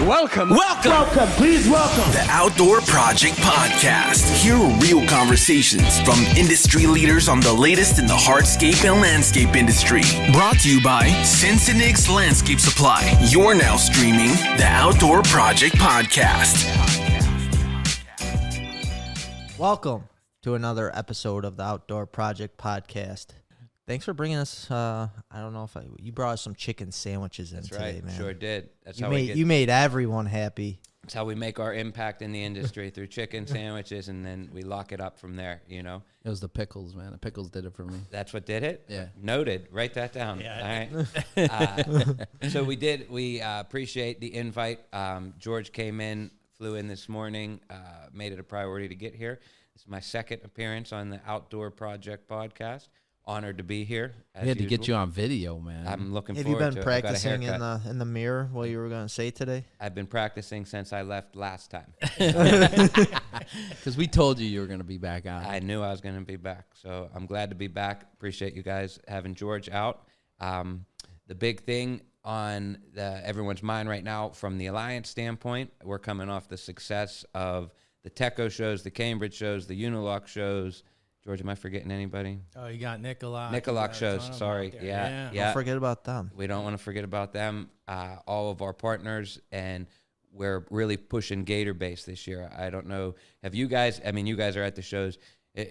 Welcome. Please welcome. The Outdoor Project Podcast. Hear real conversations from industry leaders on the latest in the hardscape and landscape industry. Brought to you by Cincinnati's Landscape Supply. You're now streaming the Outdoor Project Podcast. Welcome to another episode of the Outdoor Project Podcast. Thanks for bringing us, I don't know if you brought us some chicken sandwiches in today, man. Sure did. That's you made everyone happy. That's how we make our impact in the industry, through chicken sandwiches, and then we lock it up from there, you know? It was the pickles, man. The pickles did it for me. That's what did it? Yeah. Noted. Write that down. Yeah. All right. So we appreciate the invite. George came in, flew in this morning, made it a priority to get here. This is my second appearance on the Outdoor Project Podcast. Honored to be here. We had to get you on video, man. I'm looking Have forward to it. you been practicing in the mirror what you were going to say today? I've been practicing since I left last time. Because we told you were going to be back on. I knew I was going to be back, so I'm glad to be back. Appreciate you guys having George out. The big thing on everyone's mind right now from the Alliance standpoint, we're coming off the success of the Teco shows, the Cambridge shows, the Unilock shows. George, am I forgetting anybody? Oh, you got Nicolak. Nicolak shows, sorry. Yeah. Don't forget about them. We don't want to forget about them. All of our partners, and we're really pushing Gator Base this year. I don't know. Have you guys, you guys are at the shows.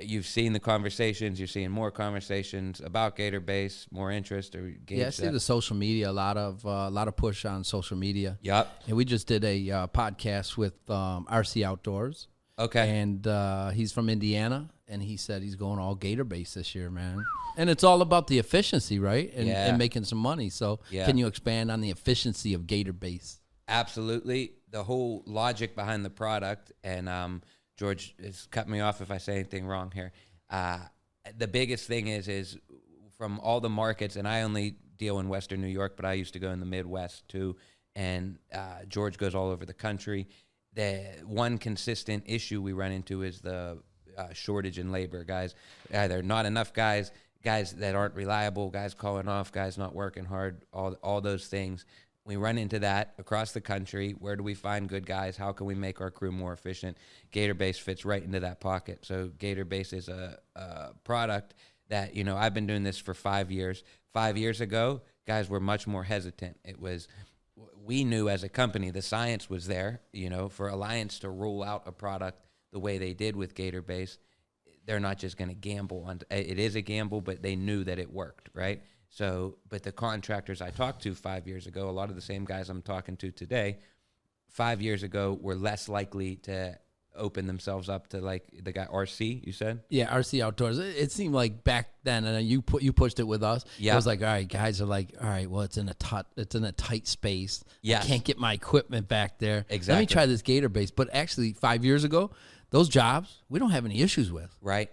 You've seen the conversations. You're seeing more conversations about Gator Base, more interest. Or I see the social media, a lot of push on social media. Yep. And we just did a podcast with RC Outdoors. Okay. And he's from Indiana, and he said he's going all Gator Base this year, man. And it's all about the efficiency, right? And making some money. So can you expand on the efficiency of Gator Base? Absolutely. The whole logic behind the product, and George has cut me off if I say anything wrong here. The biggest thing is from all the markets, and I only deal in Western New York, but I used to go in the Midwest too, and George goes all over the country. The one consistent issue we run into is the shortage in labor, guys. Either not enough guys that aren't reliable, guys calling off, guys not working hard, all those things. We run into that across the country. Where do we find good guys? How can we make our crew more efficient? Gator Base fits right into that pocket. So Gator Base is a product that, I've been doing this for 5 years. 5 years ago, guys were much more hesitant. We knew as a company, the science was there, for Alliance to roll out a product the way they did with Gator Base. They're not just going to gamble on it. Is a gamble, but they knew that it worked, right? So, but the contractors I talked to 5 years ago, a lot of the same guys I'm talking to today, 5 years ago were less likely to open themselves up to, like the guy RC, you said? Yeah, RC Outdoors. It seemed like back then, and you pushed it with us. Yeah. It was like, all right, guys are like, all right, well, it's in a tight space. Yes. I can't get my equipment back there. Exactly. Let me try this Gator Base. But actually, 5 years ago, those jobs, we don't have any issues with. Right.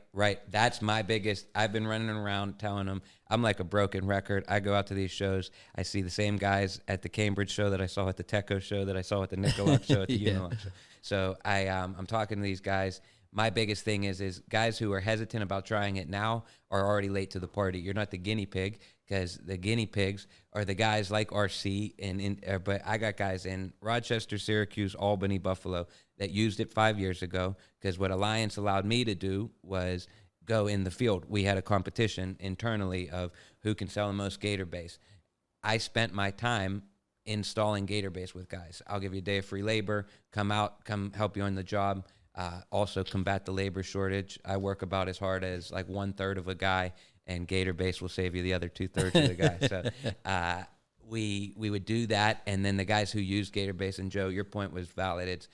That's my biggest. I've been running around telling them I'm like a broken record. I go out to these shows. I see the same guys at the Cambridge show that I saw at the Teco show, that I saw at the Nicolak show, at the Unilock show. So I'm talking to these guys. My biggest thing is guys who are hesitant about trying it now are already late to the party. You're not the guinea pig, because the guinea pigs are the guys like RC. But I got guys in Rochester, Syracuse, Albany, Buffalo that used it 5 years ago, because what Alliance allowed me to do was go in the field. We had a competition internally of who can sell the most Gator Base. I spent my time installing Gator Base with guys. I'll give you a day of free labor, come help you on the job, also combat the labor shortage. I work about as hard as like 1/3 of a guy, and Gator Base will save you the other 2/3 of the guy. So we would do that, and then the guys who use Gator Base, and Joe, your point was valid. It's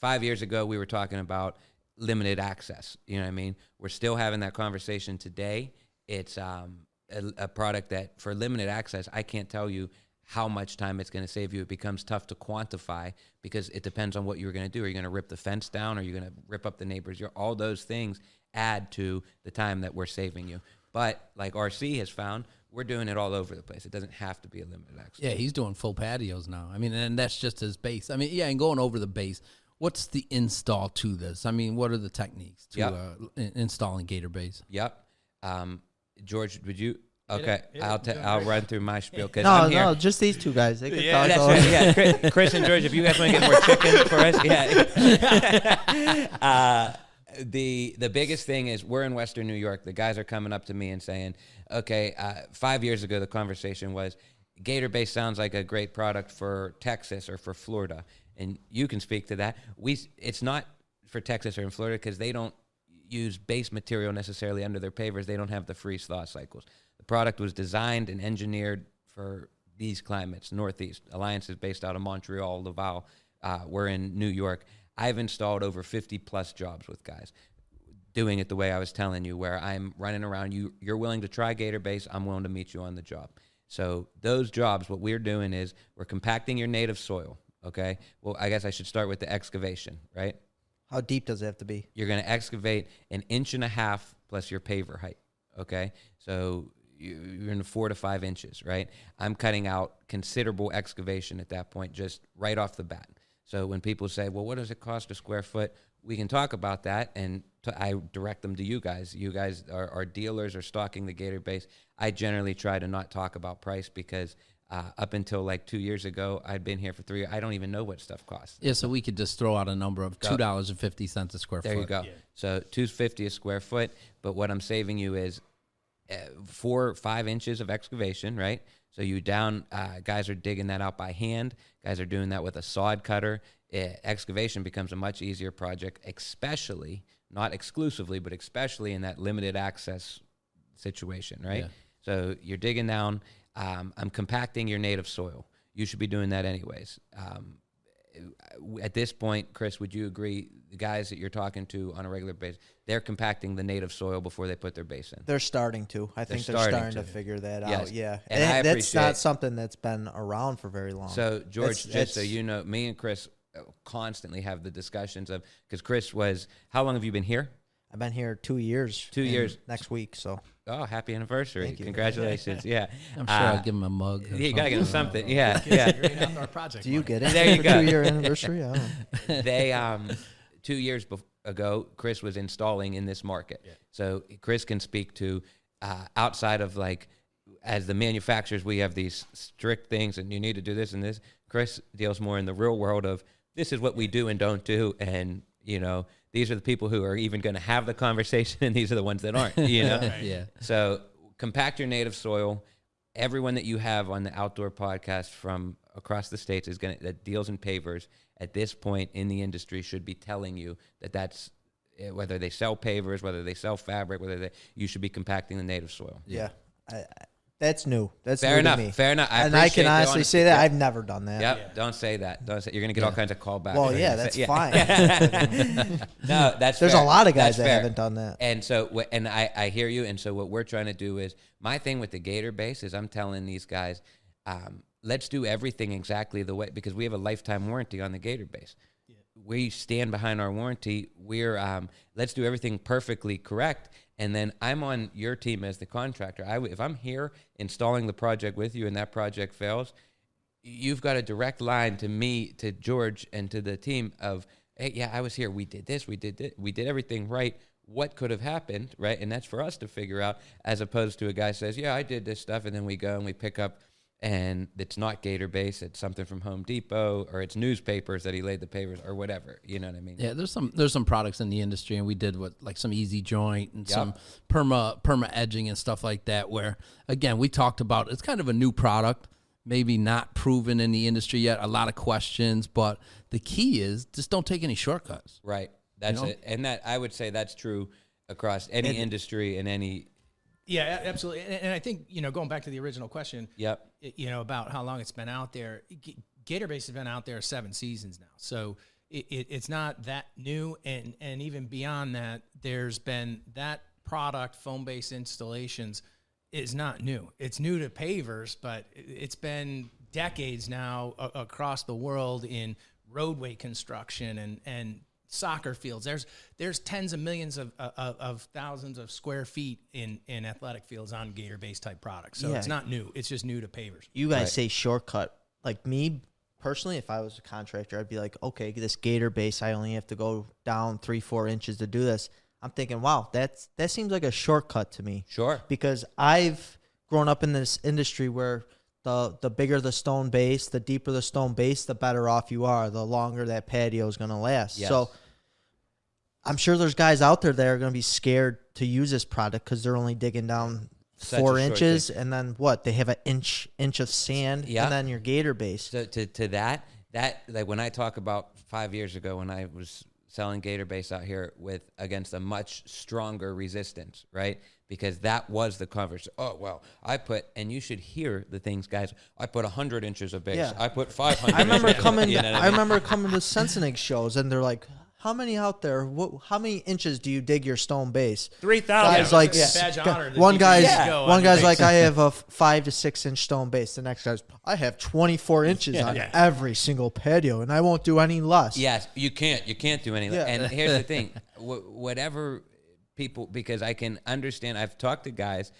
5 years ago we were talking about limited access. You know what I mean? We're still having that conversation today. It's a product that for limited access, I can't tell you how much time it's going to save you. It becomes tough to quantify because it depends on what you're going to do. Are you going to rip the fence down? Are you going to rip up the neighbors? All those things add to the time that we're saving you. But like RC has found, we're doing it all over the place. It doesn't have to be a limited access. Yeah, he's doing full patios now. And that's just his base. And going over the base, what's the install to this? What are the techniques to installing Gator Base? Yep. George, would you? Okay, I'll run through my spiel because no, just these two guys. They can talk that's all right. Yeah, Chris and George, if you guys want to get more chicken for us, yeah. The biggest thing is we're in Western New York. The guys are coming up to me and saying, okay, 5 years ago the conversation was Gator Base sounds like a great product for Texas or for Florida, and you can speak to that. It's not for Texas or in Florida because they don't use base material necessarily under their pavers. They don't have the freeze-thaw cycles. The product was designed and engineered for these climates. Northeast Alliance is based out of Montreal, Laval. We're in New York. I've installed over 50-plus jobs with guys doing it the way I was telling you, where I'm running around. You're willing to try Gator Base. I'm willing to meet you on the job. So those jobs, what we're doing is we're compacting your native soil, okay? Well, I guess I should start with the excavation, right? How deep does it have to be? You're going to excavate 1.5 inches plus your paver height, okay? So you're in 4 to 5 inches, right? I'm cutting out considerable excavation at that point, just right off the bat. So when people say, well, what does it cost a square foot? We can talk about that, and I direct them to you guys. You guys are dealers or stocking the Gator Base. I generally try to not talk about price because up until like 2 years ago, I'd been here for 3 years. I don't even know what stuff costs. Yeah, so we could just throw out a number of $2.50 a square foot. There you go. Yeah. So $2.50 a square foot, but what I'm saving you is 4 or 5 inches of excavation, right? So you down, guys are digging that out by hand. Guys are doing that with a sod cutter. Excavation becomes a much easier project, especially, not exclusively, but especially in that limited access situation, right? Yeah. So you're digging down. I'm compacting your native soil. You should be doing that anyways. At this point, Chris, would you agree, the guys that you're talking to on a regular basis, they're compacting the native soil before they put their base in? They're starting to. I think they're starting to figure that out, yeah. And that's not something that's been around for very long. So, George, just so you know, me and Chris constantly have the discussions of, because Chris was, how long have you been here? I've been here 2 years. 2 years. Next week, so. Oh, happy anniversary. Thank you. Congratulations. Yeah. I'm sure I'll give him a mug. You got to give him something. Yeah. Yeah. Great outdoor project. Do you get it? There you go. 2 year anniversary? I don't know. They, 2 years ago, Chris was installing in this market. Yeah. So Chris can speak to outside of like, as the manufacturers, we have these strict things and you need to do this and this. Chris deals more in the real world of this is what we do and don't do. And, you know, these are the people who are even going to have the conversation, and these are the ones that aren't, you know? Right. Yeah. So compact your native soil. Everyone that you have on the outdoor podcast from across the states that deals in pavers at this point in the industry should be telling you that that's whether they sell pavers, whether they sell fabric, you should be compacting the native soil. Yeah. That's new. That's fair new enough. to me. Fair enough. And I can honestly say that I've never done that. Yep. Yeah. Don't say that. Don't say. You're going to get all kinds of callbacks. Well, yeah, that's fine. No, that's. There's fair. a lot of guys that haven't done that. And so, and I hear you. And so, what we're trying to do is my thing with the Gator Base is I'm telling these guys, let's do everything exactly the way, because we have a lifetime warranty on the Gator Base. Yeah. We stand behind our warranty. We're let's do everything perfectly correct. And then I'm on your team as the contractor. If I'm here installing the project with you and that project fails, you've got a direct line to me, to George, and to the team of, hey, yeah, I was here. We did this. We did everything right. What could have happened, right? And that's for us to figure out, as opposed to a guy says, yeah, I did this stuff, and then we go and we pick up, and it's not Gator Base, it's something from Home Depot, or it's newspapers that he laid the papers, or whatever. You know what I mean? Yeah, there's some products in the industry, and we did some easy joint and some perma edging and stuff like that, where again we talked about it's kind of a new product, maybe not proven in the industry yet, a lot of questions, but the key is just don't take any shortcuts. Right. That's it. And that, I would say that's true across any industry and any. Yeah, absolutely. And I think, going back to the original question, yep. About how long it's been out there, Gator Base has been out there 7 seasons now. So it's not that new. And even beyond that, there's been that product, foam-based installations, is not new. It's new to pavers, but it's been decades now across the world in roadway construction and soccer fields. There's tens of millions of thousands of square feet in athletic fields on Gator Base type products. So it's not new. It's just new to pavers. You guys say shortcut. Like me personally, if I was a contractor, I'd be like, okay, this Gator Base, I only have to go down 3-4 inches to do this. I'm thinking, wow, that seems like a shortcut to me. Sure. Because I've grown up in this industry where the bigger the stone base, the deeper the stone base, the better off you are, the longer that patio is going to last. Yes. So I'm sure there's guys out there that are going to be scared to use this product because they're only digging down Such 4 a short inches, thing. and then what? They have an inch of sand, Yeah. and then your gator base. So to that like when I talk about 5 years ago when I was selling gator base out here against a much stronger resistance, right? Because that was the conversation. Oh, well, and you should hear the things, guys. I put 100 inches of base. Yeah. I put 500. I remember inches. coming. You know what I remember coming to Sensenig shows, and they're like, "How many out there? How many inches do you dig your stone base?" 3,000. Guys like Badge of honor that one you guy's can go on one your guy's like, base. "I have a 5 to 6 inch stone base." The next guy's, "I have 24 inches on every single patio, and I won't do any less." Yes, you can't do anything. Yeah. And here's the thing: whatever people, because I can understand. I've talked to guys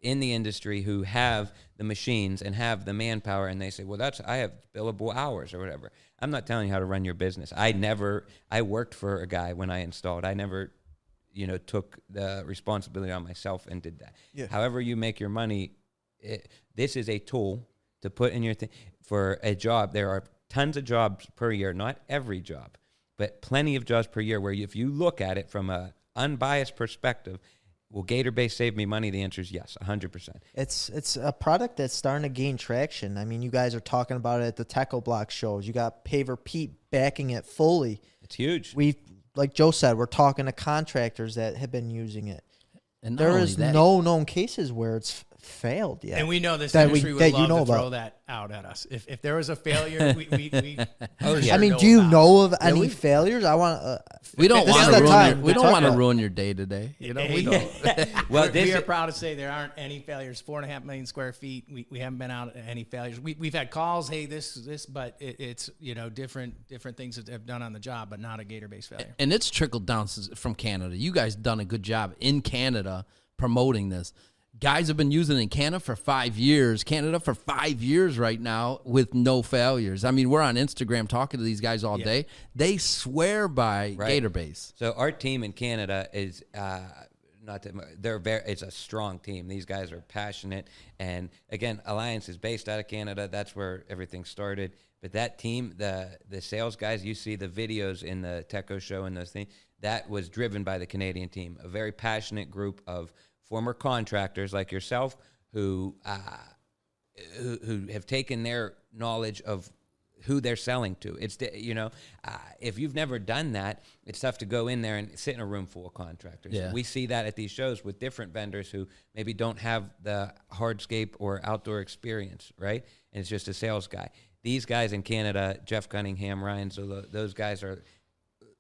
in the industry who have the machines and have the manpower, and they say, "Well, I have billable hours or whatever." I'm not telling you how to run your business. I worked for a guy when I installed. I never, took the responsibility on myself and did that. Yeah. However you make your money, this is a tool to put in your thing for a job. There are tons of jobs per year, not every job, but plenty of jobs per year where if you look at it from a unbiased perspective, will Gator Base save me money? The answer is yes, 100%. It's a product that's starting to gain traction. I mean, you guys are talking about it at the Techo Block shows. You got Paver Pete backing it fully. It's huge. Like Joe said, we're talking to contractors that have been using it. And not There only is that, no known cases where it's failed yet. And we know this that industry would that love you know to throw about. that out at us. If there was a failure, we Oh, yeah. I mean, know do you about know of any failures? I want. we don't this is want the to time we to don't talk want to about it. ruin your day to day. You know, we don't. Well, we are proud to say there aren't any failures. 4.5 million square feet. We haven't been out at any failures. We've had calls. Hey, this, but it's different things that have done on the job, but not a Gator Base failure. And it's trickled down from Canada. You guys done a good job in Canada promoting this. Guys have been using it in Canada for 5 years. Canada for 5 years right now with no failures. I mean, we're on Instagram talking to these guys all day. They swear by Right. Gator Base. So our team in Canada is it's a strong team. These guys are passionate, and again, Alliance is based out of Canada. That's where everything started. But that team, the sales guys, you see the videos in the Techo show and those things. That was driven by the Canadian team, a very passionate group of former contractors like yourself who have taken their knowledge of who they're selling to. It's if you've never done that, it's tough to go in there and sit in a room full of contractors. Yeah. We see that at these shows with different vendors who maybe don't have the hardscape or outdoor experience, right? And it's just a sales guy. These guys in Canada, Jeff Cunningham, Ryan, so those guys are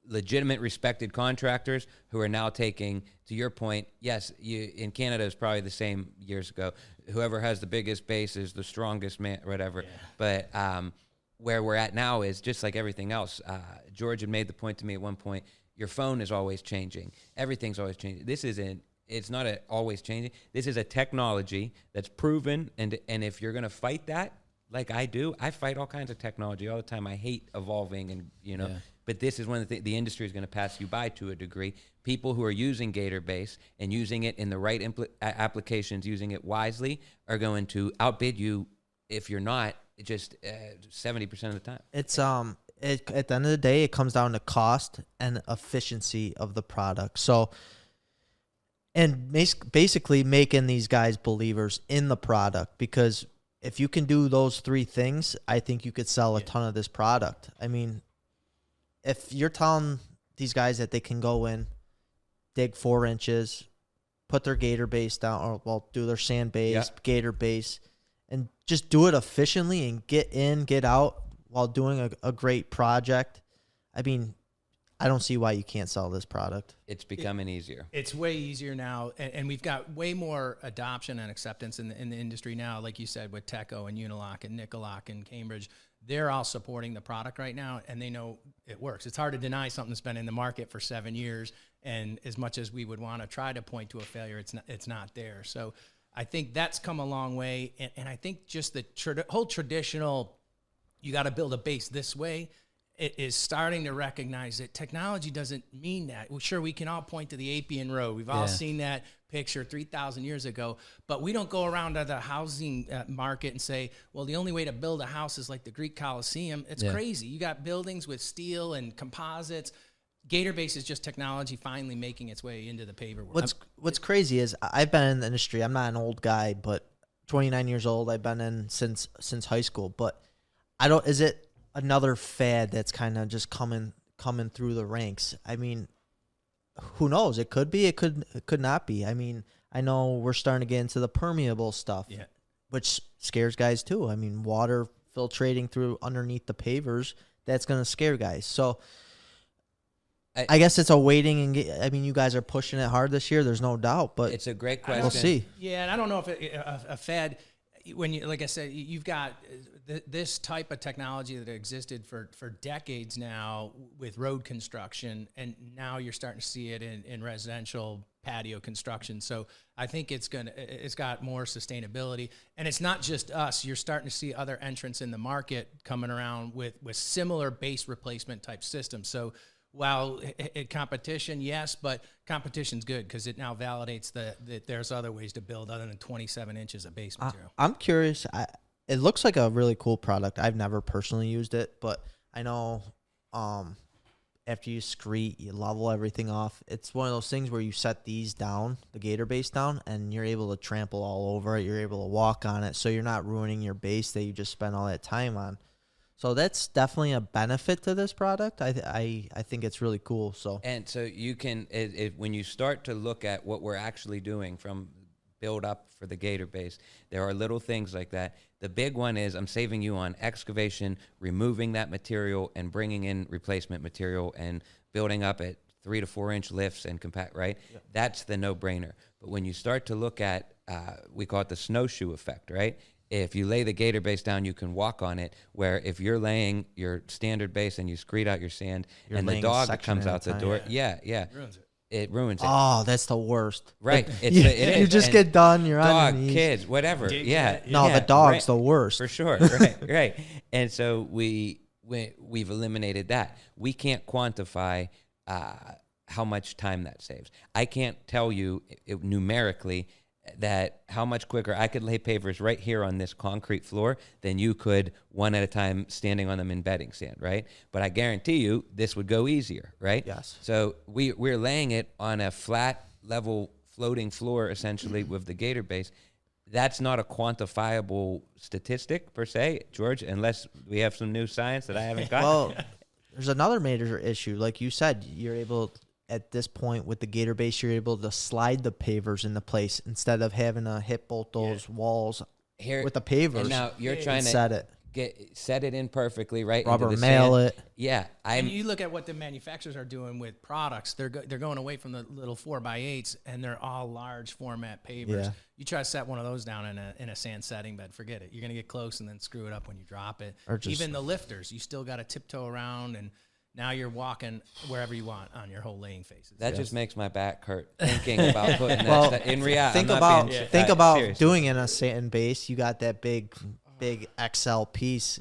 legitimate, respected contractors who are now taking, to your point, yes, in Canada is probably the same years ago. Whoever has the biggest base is the strongest man, whatever. Yeah. But where we're at now is just like everything else. George had made the point to me at one point, your phone is always changing. Everything's always changing. It's not always changing. This is a technology that's proven, and if you're going to fight that, like I do, I fight all kinds of technology all the time. I hate evolving and, Yeah. But this is one of the industry is going to pass you by to a degree. People who are using Gator Base and using it in the right applications, using it wisely, are going to outbid you if you're not, just 70% of the time. It's at the end of the day, it comes down to cost and efficiency of the product. So, and basically making these guys believers in the product, because if you can do those 3 things, I think you could sell a ton of this product. I mean, if you're telling these guys that they can go in, dig 4 inches, put their Gator Base down, or do their sand base, Gator Base, and just do it efficiently and get in, get out while doing a great project, I mean, I don't see why you can't sell this product. It's becoming easier. It's way easier now, and we've got way more adoption and acceptance in the industry now, like you said, with Techo and Unilock and Nicolock and Cambridge. They're all supporting the product right now, and they know it works. It's hard to deny something that's been in the market for 7 years, and as much as we would want to try to point to a failure, it's not there. So I think that's come a long way, and I think just the whole traditional, you got to build a base this way, is starting to recognize that technology doesn't mean that. Well, sure, we can all point to the Appian Road. We've all seen that picture 3,000 years ago, but we don't go around to the housing market and say, well, the only way to build a house is like the Greek Colosseum. It's crazy. You got buildings with steel and composites. Gator Base is just technology finally making its way into the paver world. What's crazy is I've been in the industry. I'm not an old guy, but 29 years old. I've been in since high school. But is it another fad that's kind of just coming through the ranks? I mean, who knows? It could be. It could not be. I mean, I know we're starting to get into the permeable stuff, which scares guys too. I mean, water filtrating through underneath the pavers, that's going to scare guys. So I guess it's a waiting. I mean, you guys are pushing it hard this year. There's no doubt, but it's a great question. We'll see. Yeah, and I don't know if a fad. When you, like I said, you've got this type of technology that existed for decades now with road construction, and now you're starting to see it in residential patio construction. So I think it's got more sustainability, and it's not just us. You're starting to see other entrants in the market coming around with similar base replacement type systems. So while competition, yes, but competition's good because it now validates that there's other ways to build other than 27 inches of base material. I'm curious. It looks like a really cool product. I've never personally used it, but I know after you screed, you level everything off. It's one of those things where you set these down, the Gator Base down, and you're able to trample all over it. You're able to walk on it, so you're not ruining your base that you just spent all that time on. So that's definitely a benefit to this product. I think it's really cool. So you can when you start to look at what we're actually doing from build up for the Gator Base, there are little things like that. The big one is I'm saving you on excavation, removing that material and bringing in replacement material and building up at 3 to 4 inch lifts and compact. Right, that's the no brainer. But when you start to look at we call it the snowshoe effect, right? If you lay the Gator Base down, you can walk on it, where if you're laying your standard base and you screed out your sand and the dog comes out the door, it ruins it. Oh, that's the worst. Right. You just get done, you're dog, on your knees. kids, whatever. The dog's the worst. For sure. Right. And so we've eliminated that. We can't quantify how much time that saves. I can't tell you numerically that how much quicker I could lay pavers right here on this concrete floor than you could one at a time standing on them in bedding sand, right? But I guarantee you this would go easier, right? Yes. So we're laying it on a flat, level, floating floor essentially with the Gator Base. That's not a quantifiable statistic per se, George, unless we have some new science that I haven't got. Well, there's another major issue. Like you said, you're able at this point with the Gator Base, you're able to slide the pavers into place instead of having to hit both those walls with the pavers. And now you're trying to set it in perfectly, right? Rubber into the mail sand. it. Yeah. And you look at what the manufacturers are doing with products. They're going away from the little 4x8s, and they're all large format pavers. Yeah. You try to set one of those down in a sand setting bed, forget it. You're going to get close and then screw it up when you drop it. Even the lifters, you still got to tiptoe around, and now you're walking wherever you want on your whole laying faces. That just makes my back hurt thinking about putting that stuff. In reality, think about doing it in a sand base. You got that big XL piece,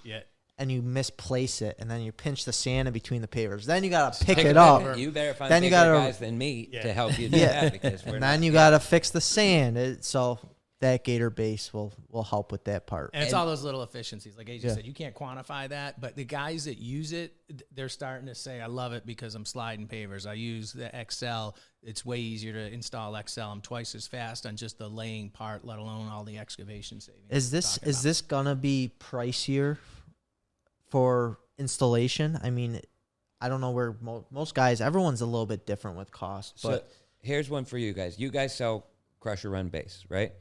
and you misplace it, and then you pinch the sand in between the pavers. Then you gotta pick it up. You better find bigger guys than me to help you do that, because and then you gotta fix the sand. So that Gator Base will help with that part. And it's all those little efficiencies. Like AJ said, you can't quantify that, but the guys that use it, they're starting to say, I love it because I'm sliding pavers. I use the XL. It's way easier to install XL. I'm twice as fast on just the laying part, let alone all the excavation savings. Is this going to be pricier for installation? I mean, I don't know where most guys, everyone's a little bit different with cost. But so here's one for you guys. You guys sell crusher run base, right?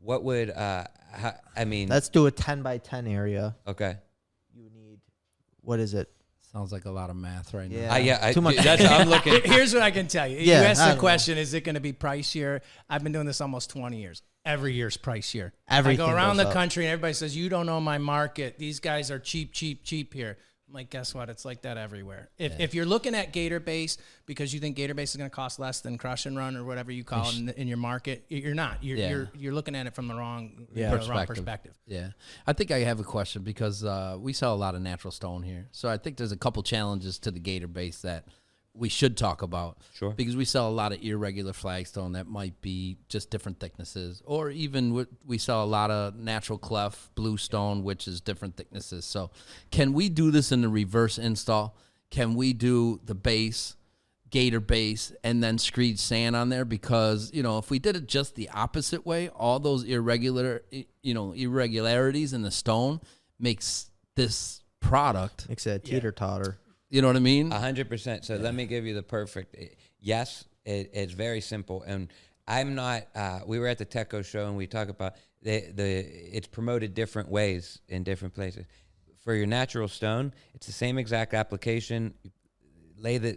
What would, let's do a 10 by 10 area. Okay. You need, what is it? Sounds like a lot of math right now. Too much. That's how I'm looking. Here's what I can tell you. You asked the question, is it going to be pricier? I've been doing this almost 20 years. Every year's pricier. Everything I go around the goes up. country and everybody says, you don't know my market. These guys are cheap here. I'm like, guess what? It's like that everywhere. If you're looking at Gator Base because you think Gator Base is going to cost less than Crush and Run or whatever you call it in your market, you're not. You're looking at it from the wrong perspective. Yeah. I think I have a question because we sell a lot of natural stone here. So I think there's a couple challenges to the Gator Base that we should talk about. Sure. Because we sell a lot of irregular flagstone that might be just different thicknesses. Or even we sell a lot of natural clef bluestone, which is different thicknesses. So can we do this in the reverse install? Can we do the base, Gator Base, and then screed sand on there? Because, if we did it just the opposite way, all those irregularities in the stone makes this product. Makes it a teeter-totter. You know what I mean? 100%. So let me give you the perfect. Yes, it's very simple. And I'm not. We were at the Teco show and we talk about it's promoted different ways in different places. For your natural stone, it's the same exact application.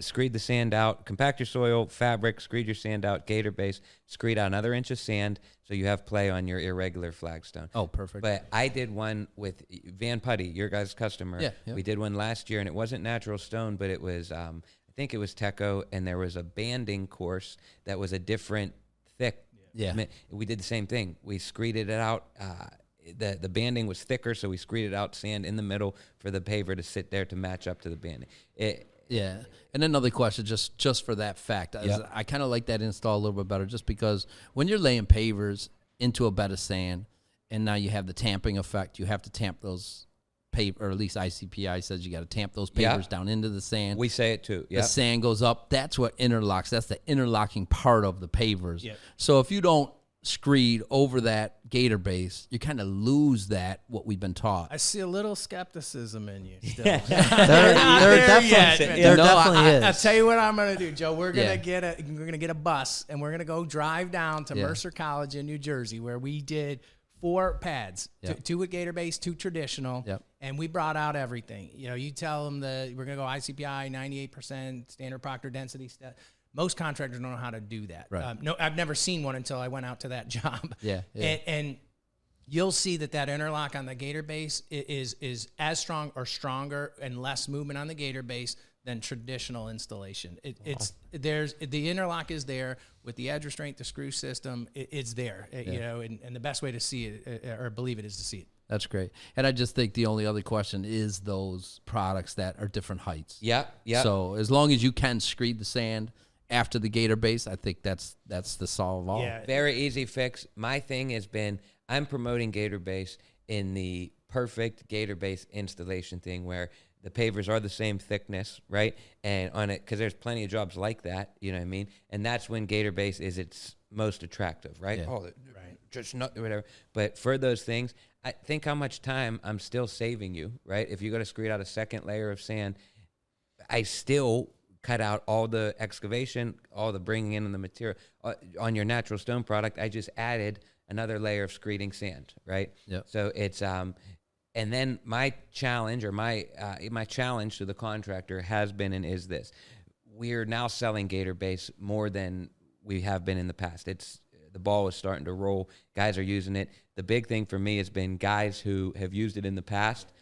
Screed the sand out, compact your soil, fabric, screed your sand out, Gator Base, screed out another inch of sand so you have play on your irregular flagstone. Oh, perfect. But I did one with Van Putty, your guys' customer. Yeah. We did one last year, and it wasn't natural stone, but it was, I think it was Teco, and there was a banding course that was a different thick. Yeah. We did the same thing. We screeded it out. The banding was thicker, so we screeded out sand in the middle for the paver to sit there to match up to the banding. Yeah. And another question, just for that fact, I kind of like that install a little bit better just because when you're laying pavers into a bed of sand and now you have the tamping effect, you have to tamp those or at least ICPI says you got to tamp those pavers down into the sand. We say it too. The sand goes up. That's what interlocks. That's the interlocking part of the pavers. Yep. So if you don't screed over that Gator Base, you kind of lose what we've been taught. I see a little skepticism in you still. There definitely is. I'll tell you what I'm going to do, Joe. We're going to get a bus and we're going to go drive down to Mercer College in New Jersey where we did 4 pads, 2 with Gator Base, 2 traditional, and we brought out everything. You tell them we're going to go ICPI 98% standard Proctor density stuff. Most contractors don't know how to do that. Right. No, I've never seen one until I went out to that job. Yeah. And you'll see that interlock on the Gator Base is as strong or stronger and less movement on the Gator Base than traditional installation. The interlock is there with the edge restraint, the screw system. It's there, and the best way to see it or believe it is to see it. That's great. And I just think the only other question is those products that are different heights. Yeah. So as long as you can screed the sand after the Gator Base, I think that's the solve of all. Yeah. Very easy fix. My thing has been I'm promoting Gator Base in the perfect Gator Base installation thing where the pavers are the same thickness, right? And on it, because there's plenty of jobs like that, you know what I mean? And that's when Gator Base is its most attractive, right? Yeah. Right. Just not whatever. But for those things, I think how much time I'm still saving you, right? If you go to screed out a second layer of sand, I still cut out all the excavation, all the bringing in of the material. On your natural stone product, I just added another layer of screeding sand, right? Yep. So it's and then my challenge my challenge to the contractor has been and is this: we're now selling Gator Base more than we have been in the past. The ball is starting to roll. Guys are using it. The big thing for me has been guys who have used it in the past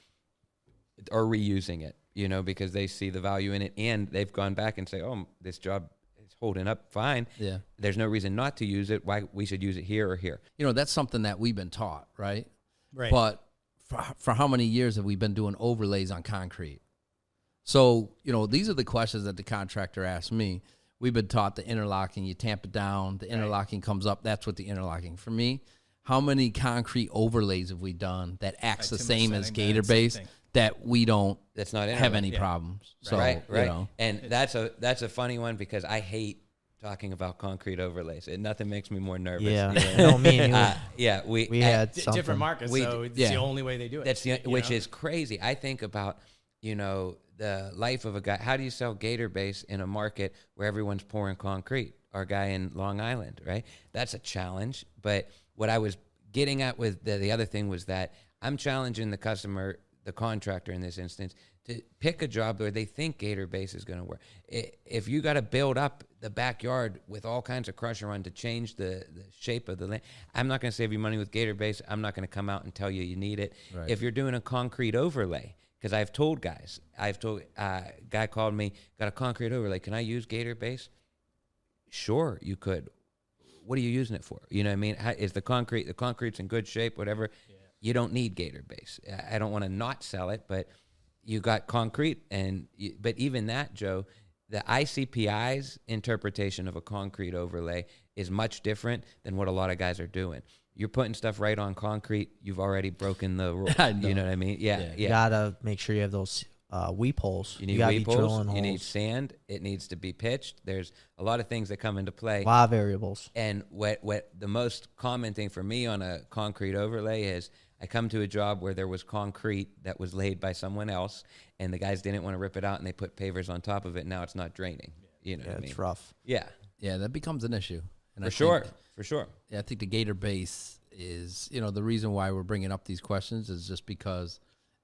are reusing it, because they see the value in it and they've gone back and say, oh, this job is holding up fine. Yeah. There's no reason not to use it. Why we should use it here or here. That's something that we've been taught, right? Right. But for how many years have we been doing overlays on concrete? So, these are the questions that the contractor asked me. We've been taught the interlocking, you tamp it down, the interlocking comes up. That's what the interlocking. For me, how many concrete overlays have we done that acts the same as Gator Base that we don't have any problems? So, right. And that's a funny one because I hate talking about concrete overlays. Nothing makes me more nervous. Yeah, no, me and you. We had different markets, so it's the only way they do it. Which is crazy. I think about the life of a guy. How do you sell Gator Base in a market where everyone's pouring concrete? Our guy in Long Island, right? That's a challenge. But what I was getting at with the other thing was that I'm challenging the customer, the contractor in this instance, to pick a job where they think Gator Base is going to work. If you got to build up the backyard with all kinds of crusher run to change the shape of the land, I'm not going to save you money with Gator Base. I'm not going to come out and tell you need it. Right. If you're doing a concrete overlay, because I've told guys, guy called me, got a concrete overlay. Can I use Gator Base? Sure, you could. What are you using it for? You know what I mean? Is the concrete's in good shape, whatever. Yeah. You don't need Gator Base. I don't want to not sell it, but you got concrete. But even that, Joe, the ICPI's interpretation of a concrete overlay is much different than what a lot of guys are doing. You're putting stuff right on concrete. You've already broken the rule. You know what I mean? Yeah. You gotta make sure you have those weep holes. You need weep holes. You need sand. It needs to be pitched. There's a lot of things that come into play. A lot of variables. And what the most common thing for me on a concrete overlay is I come to a job where there was concrete that was laid by someone else, and the guys didn't want to rip it out, and they put pavers on top of it. Now it's not draining. You know what I mean? It's rough. Yeah. Yeah, that becomes an issue. And For sure. Yeah, I think the Gator Base is, the reason why we're bringing up these questions is just because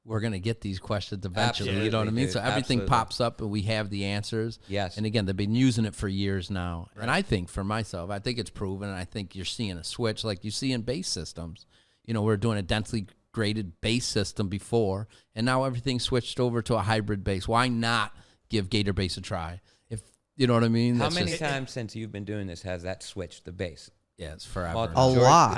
we're going to get these questions eventually. Absolutely, you know what I mean? dude. So everything Absolutely. pops up and we have the answers. Yes. And again, they've been using it for years now. Right. And I think for myself, I think it's proven. And I think you're seeing a switch like you see in base systems. We're doing a densely graded base system before, and now everything's switched over to a hybrid base. Why not give Gator Base a try? If you know what I mean? How many times since you've been doing this has that switched the base? Yeah, it's forever. A lot.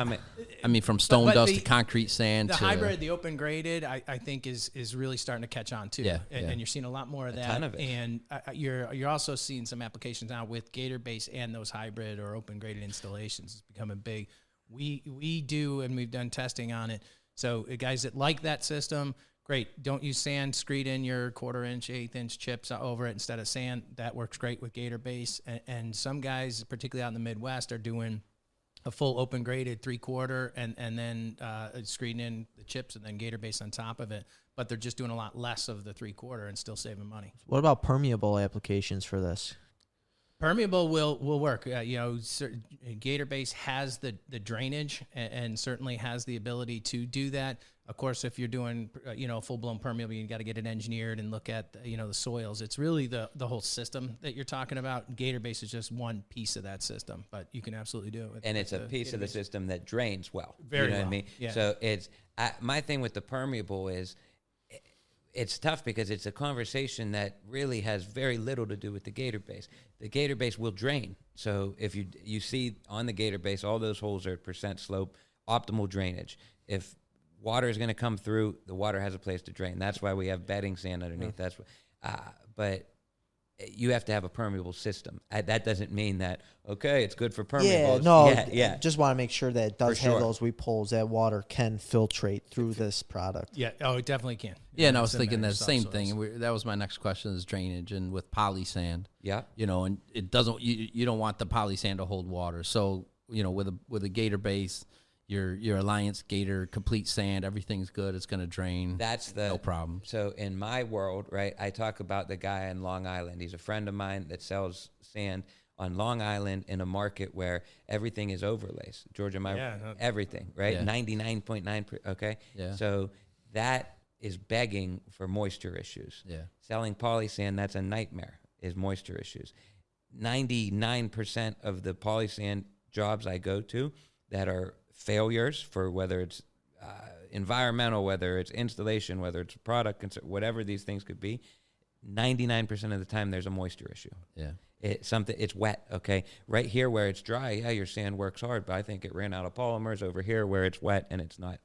I mean, from stone But dust to concrete sand the to hybrid, the open graded, I think is really starting to catch on too. Yeah, and you're seeing a lot more of that. ton of it. And you're also seeing some applications now with Gator Base and those hybrid or open graded installations. It's becoming big. We do, and we've done testing on it. So guys that like that system, great. Don't use sand. Screed in your 1/4-inch, 1/8-inch chips over it instead of sand. That works great with Gator Base. And some guys, particularly out in the Midwest, are doing a full open graded 3/4 and then screening in the chips and then Gator Base on top of it. But they're just doing a lot less of the 3/4 and still saving money. What about permeable applications for this? Permeable will work. Gator Base has the drainage and certainly has the ability to do that. Of course, if you're doing full blown permeable, you got to get it engineered and look at the soils. It's really the whole system that you're talking about. Gator Base is just one piece of that system, but you can absolutely do it. And it's a piece of the system that drains well. Very you know well. what I mean? Yeah. So my thing with the permeable is it's tough because it's a conversation that really has very little to do with the Gator Base. The Gator Base will drain. So if you see on the Gator Base, all those holes are at percent slope, optimal drainage. If water is going to come through, the water has a place to drain. That's why we have bedding sand underneath. That's but you have to have a permeable system. That doesn't mean that, okay, it's good for permeables. Yeah. Just want to make sure that it does For sure. have those weep holes that water can filtrate through this product. Yeah. Oh, it definitely can. Yeah, and I was It's a thinking matter that of same subsoils. thing. And that was my next question is drainage. And with poly sand, Yeah. and it doesn't, you don't want the poly sand to hold water. So, with a Gator Base, your Alliance Gator complete sand, everything's good. It's going to drain. That's no problem. So in my world, right, I talk about the guy on Long Island. He's a friend of mine that sells sand on Long Island in a market where everything is overlays. Georgia, everything, right? Yeah. 99.9%, okay? Yeah. So that is begging for moisture issues. Yeah. Selling poly sand, that's a nightmare, is moisture issues. 99% of the poly sand jobs I go to that are failures for whether it's environmental, whether it's installation, whether it's product, whatever these things could be, 99% of the time there's a moisture issue. Yeah. It's wet, okay? Right here where it's dry, yeah, your sand works hard, but I think it ran out of polymers. Over here where it's wet and it's not.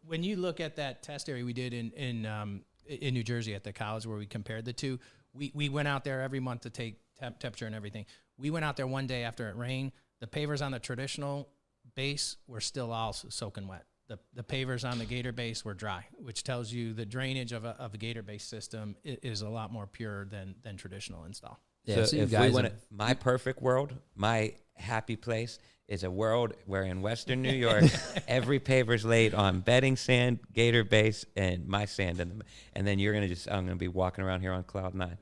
When you look at that test area we did in New Jersey at the college where we compared the two, we went out there every month to take temperature and everything. We went out there one day after it rained. The pavers on the traditional base were still all soaking wet. The pavers on the Gator Base were dry, which tells you the drainage of a Gator Base system is a lot more pure than traditional install. Yeah, so you if guys we want my perfect world, my happy place is a world where in Western New York, every paver's laid on bedding sand, Gator Base, and my sand. And then I'm going to be walking around here on cloud 9.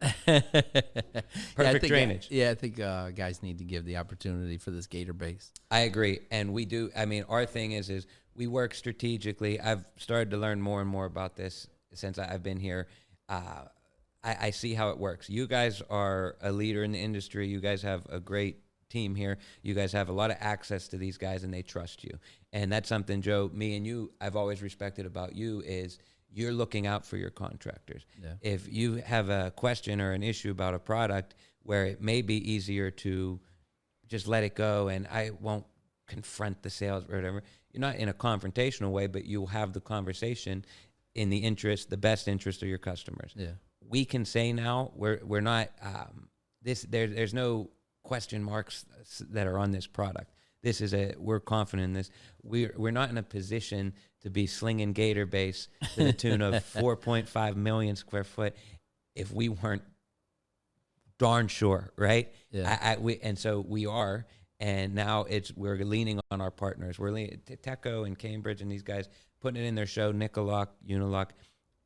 Perfect drainage. I think guys need to give the opportunity for this Gator Base. I agree. And we do. I mean, our thing is we work strategically. I've started to learn more and more about this since I've been here. I see how it works. You guys are a leader in the industry. You guys have a great team here. You guys have a lot of access to these guys, and they trust you. And that's something, Joe, me and you, I've always respected about you is you're looking out for your contractors. Yeah. If you have a question or an issue about a product where it may be easier to just let it go and I won't confront the sales or whatever, you're not in a confrontational way, but you'll have the conversation in the best interest of your customers. Yeah. We can say now we're not there's no question marks that are on this product. We're confident in this. We're not in a position to be slinging Gator base to the tune of 4.5 million square foot if we weren't darn sure, right? Yeah. And so we are, and now we're leaning on our partners. We're leaning Teco and Cambridge and these guys putting it in their show. Nicolock, Unilock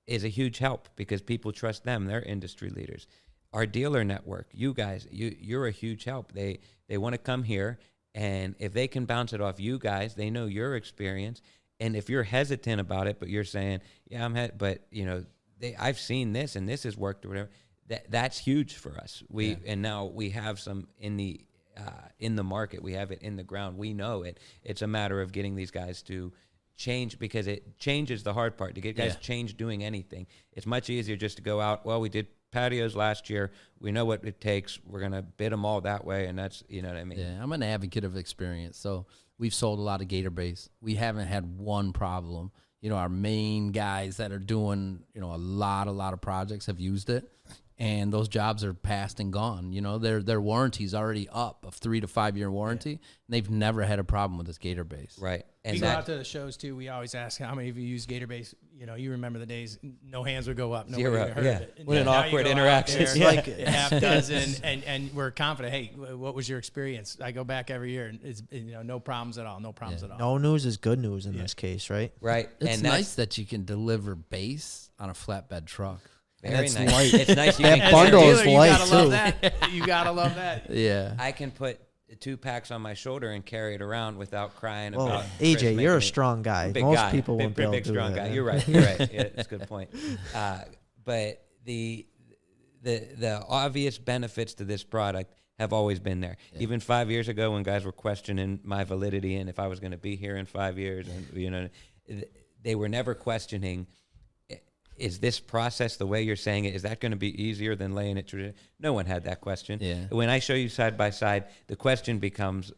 is a huge help because people trust them. They're industry leaders. Our dealer network, you guys, you're a huge help. They want to come here, and if they can bounce it off you guys, they know your experience. And if you're hesitant about it, but you're saying, yeah, but I've seen this and this has worked or whatever, that's huge for us. And now we have some in the market. We have it in the ground. We know it. It's a matter of getting these guys to change, because it changes the hard part. To get guys change doing anything, it's much easier just to go out. Well, we did patios last year. We know what it takes. We're going to bid them all that way. And that's, you know what I mean? Yeah, I'm an advocate of experience. So we've sold a lot of Gator base. We haven't had one problem. Our main guys that are doing, a lot of projects have used it. And those jobs are passed and gone. Their warranty's already up, a 3 to 5 year warranty, and they've never had a problem with this Gator base. Right. And we go out to the shows too. We always ask how many of you use Gator base. You remember the days no hands would go up, nobody Zero. heard it. What an awkward interaction. It's like a half dozen, and we're confident. Hey, what was your experience? I go back every year, and it's no problems at all. No problems at all. No news is good news in this case, right? Right. It's nice that you can deliver base on a flatbed truck. Very it's nice. light. It's nice. That bundle is light too. You gotta love that. Yeah. I can put 2 packs on my shoulder and carry it around without crying Well, about. AJ, you're a strong guy. Big Most guy. people won't be able big to do strong that. guy. You're right. You're right. Yeah, that's a good point. But the obvious benefits to this product have always been there. Yeah. Even 5 years ago, when guys were questioning my validity and if I was going to be here in 5 years, and they were never questioning, is this process the way you're saying it? Is that going to be easier than laying it traditional? No one had that question. Yeah. When I show you side by side, the question becomes,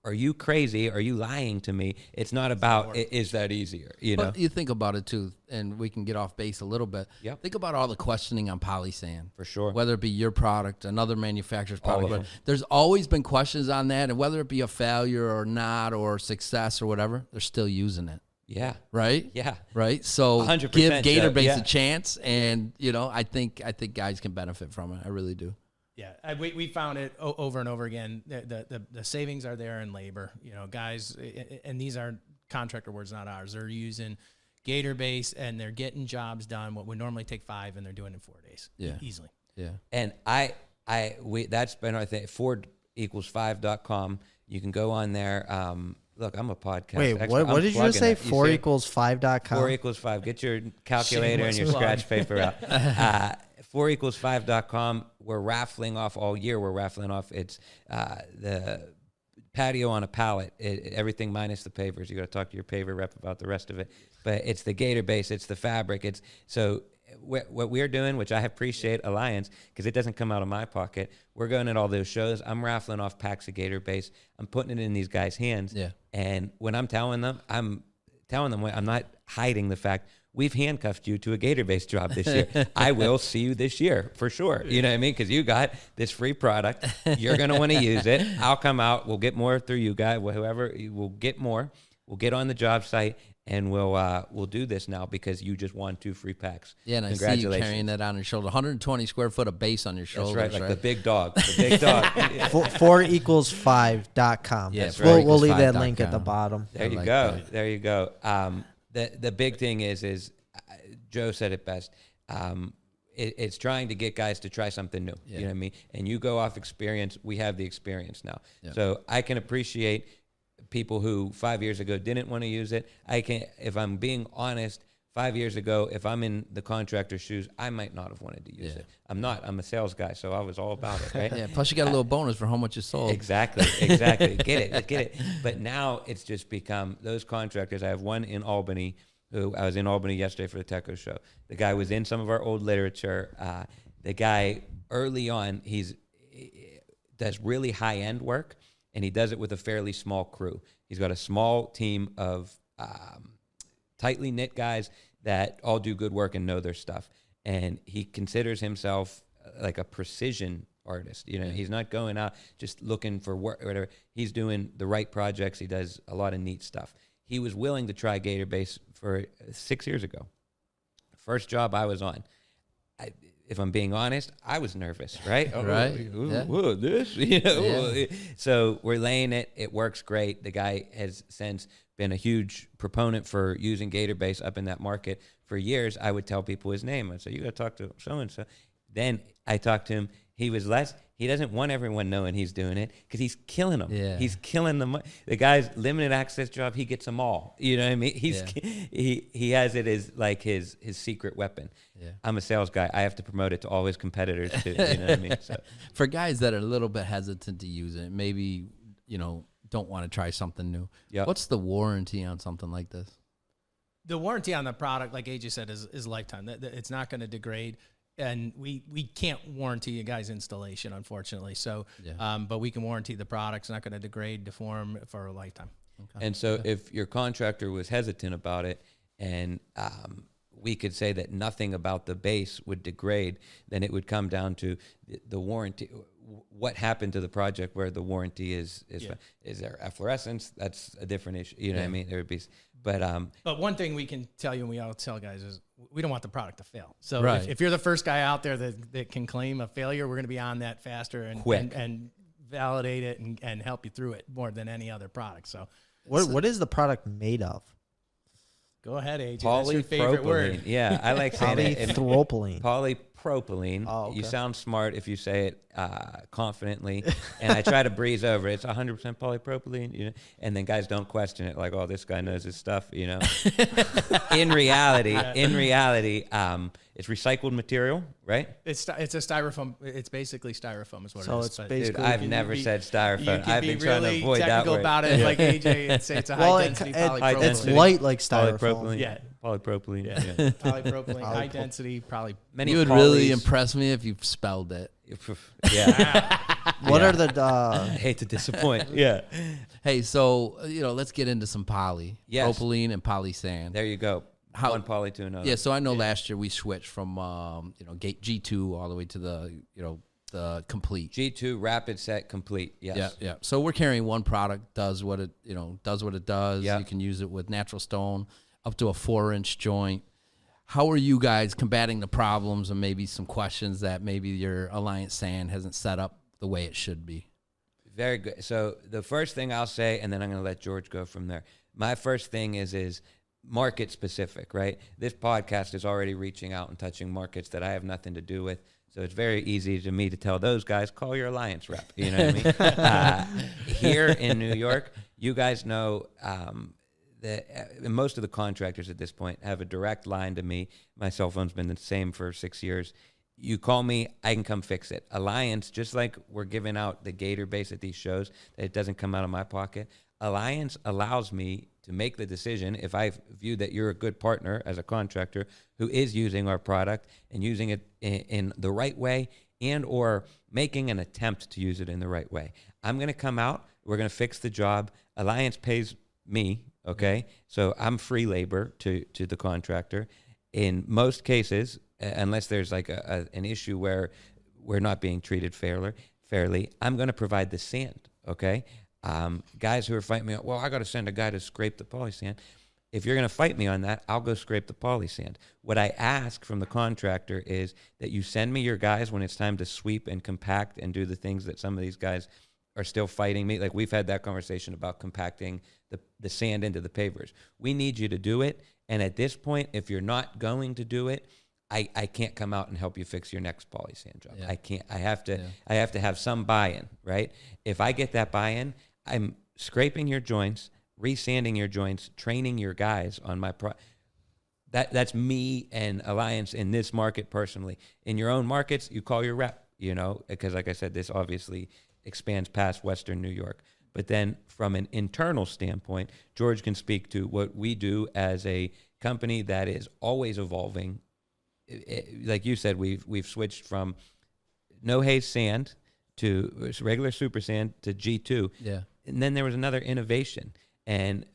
are you crazy? Are you lying to me? It's not about, is that easier? But you think about it too, and we can get off base a little bit. Yep. Think about all the questioning on polysand. For sure. Whether it be your product, another manufacturer's product. But there's always been questions on that, and whether it be a failure or not, or success or whatever, they're still using it. Yeah. Right? Yeah. Right? So 100%, give Gator base yeah. a chance, and, I think guys can benefit from it. I really do. Yeah, we found it over and over again. The savings are there in labor. Guys, and these are contractor words, not ours. They're using Gator base, and they're getting jobs done what would normally take 5, and they're doing it in 4 days. Yeah. Easily. Yeah. And that's been our thing. Ford=5.com. You can go on there. Look, I'm a podcast. Wait, expert. what did you just say? 4=5.com. 4=5. Get your calculator and your scratch paper out. 4=5.com. We're raffling off all year. We're raffling off. It's the patio on a pallet. Everything minus the pavers. You got to talk to your paver rep about the rest of it. But it's the Gator base. It's the fabric. It's so. What we're doing, which I appreciate Alliance, because it doesn't come out of my pocket. We're going at all those shows. I'm raffling off packs of Gator base. I'm putting it in these guys' hands. Yeah. And when I'm telling them, I'm not hiding the fact we've handcuffed you to a Gator base job this year. I will see you this year for sure. You know what I mean? Because you got this free product. You're going to want to use it. I'll come out. We'll get more through you guys. Whoever, we'll get more. We'll get on the job site. And we'll do this now because you just won 2 free packs. Yeah, and I see you carrying that on your shoulder. 120 square foot of base on your shoulders. That's right, like the big dog. The big dog. 4=5.com. Yeah, we'll leave that link at the bottom. There you go. There you go. The big thing is Joe said it best. It's trying to get guys to try something new. Yeah. You know what I mean? And you go off experience. We have the experience now. Yeah. So I can appreciate people who 5 years ago didn't want to use it. If I'm being honest, 5 years ago, if I'm in the contractor's shoes, I might not have wanted to use it. I'm a sales guy, so I was all about it, right? Yeah. Plus you got a little bonus for how much you sold. Exactly. Get it. But now it's just become those contractors. I have one in Albany who I was in Albany yesterday for the Teco show. The guy was in some of our old literature. The guy early on, he does really high-end work, and he does it with a fairly small crew. He's got a small team of tightly knit guys that all do good work and know their stuff. And he considers himself like a precision artist. You know, he's not going out just looking for work or whatever. He's doing the right projects. He does a lot of neat stuff. He was willing to try Gator Base for 6 years ago. First job I was on. If I'm being honest, I was nervous, right? Right. This, you know. So we're laying it. It works great. The guy has since been a huge proponent for using Gator Base up in that market. For years, I would tell people his name. I'd say, you got to talk to so-and-so. Then I talked to him. He doesn't want everyone knowing he's doing it because he's killing them. Yeah. He's killing them. The guy's limited access job, he gets them all. You know what I mean? He has it as like his secret weapon. Yeah. I'm a sales guy. I have to promote it to all his competitors too. You know what I mean? So For guys that are a little bit hesitant to use it, maybe, don't want to try something new. Yep. What's the warranty on something like this? The warranty on the product, like AJ said, is lifetime. It's not going to degrade. And we can't warranty a guy's installation, unfortunately. So, but we can warranty the product. It's not going to degrade, deform for a lifetime. Okay. And so if your contractor was hesitant about it and we could say that nothing about the base would degrade, then it would come down to the warranty. What happened to the project where the warranty is there efflorescence? That's a different issue. You know what I mean? There would be, but one thing we can tell you and we all tell guys is we don't want the product to fail. So Right. if you're the first guy out there that can claim a failure, we're going to be on that faster and validate it and help you through it more than any other product. So What is the product made of? go ahead, AJ. That's your favorite word. Yeah, I like saying it. Polypropylene. Polypropylene. Oh, okay. You sound smart if you say it confidently, and I try to breeze over it. It's 100% polypropylene, you know. And then guys don't question it, like, "Oh, this guy knows his stuff," you know. In reality, it's recycled material, right? It's a styrofoam. It's basically styrofoam is what So it is. it's But basically- Dude, I've never said styrofoam. You I've can been be trying to really avoid that technical word. about it, like AJ, and say it's a high-density polypropylene. It's light like styrofoam. Polypropylene. Yeah. Polypropylene. Yeah. Yeah. Polypropylene, high-density, probably. Many You would really polys. impress me if you spelled it. Yeah. What Yeah. are the I hate to disappoint. Yeah. Hey, so let's get into some poly, Yes. propylene and poly sand. There you go. How- One poly to another. Yeah, so I know last year we switched from G2 all the way to the complete. G2 rapid set complete. Yes. Yeah. So we're carrying one product, does what it does. Yeah. You can use it with natural stone up to a 4-inch joint. How are you guys combating the problems and maybe some questions that maybe your Alliance Sand hasn't set up the way it should be? Very good. So the first thing I'll say, and then I'm going to let George go from there. My first thing is market specific, right? This podcast is already reaching out and touching markets that I have nothing to do with. So it's very easy to me to tell those guys, call your Alliance rep. You know what I mean? Here in New York, you guys know that most of the contractors at this point have a direct line to me. My cell phone's been the same for 6 years. You call me, I can come fix it. Alliance, just like we're giving out the Gator Base at these shows, that it doesn't come out of my pocket. Alliance allows me to make the decision if I view that you're a good partner as a contractor who is using our product and using it in the right way and or making an attempt to use it in the right way. I'm going to come out. We're going to fix the job. Alliance pays me, okay? So I'm free labor to the contractor. In most cases, unless there's like an issue where we're not being treated fairly, I'm going to provide the sand, okay? Guys who are fighting me, well, I got to send a guy to scrape the poly sand. If you're going to fight me on that, I'll go scrape the poly sand. What I ask from the contractor is that you send me your guys when it's time to sweep and compact and do the things that some of these guys are still fighting me. Like we've had that conversation about compacting the sand into the pavers. We need you to do it. And at this point, if you're not going to do it, I can't come out and help you fix your next poly sand job. Yeah. I can't. I have to have some buy-in, right? If I get that buy-in, I'm scraping your joints, resanding your joints, training your guys on my that's me and Alliance in this market personally. In your own markets, you call your rep, because like I said, this obviously expands past Western New York. But then from an internal standpoint, George can speak to what we do as a company that is always evolving. Like you said, we've switched from no haze sand to regular super sand to G2. Yeah. And then there was another innovation, and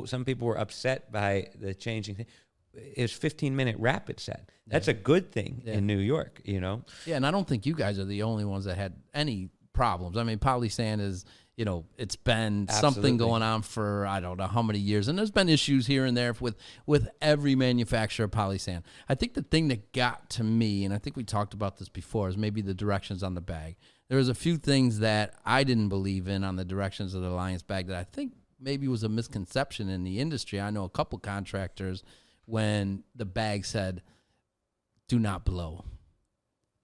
some people were upset by the changing thing. It was 15-minute rapid set. That's a good thing in New York, you know? Yeah, and I don't think you guys are the only ones that had any problems. I mean, polysand is, it's been something going on for, I don't know how many years. And there's been issues here and there with every manufacturer of polysand. I think the thing that got to me, and I think we talked about this before, is maybe the directions on the bag. There was a few things that I didn't believe in on the directions of the Alliance bag that I think maybe was a misconception in the industry. I know a couple contractors, when the bag said, do not blow.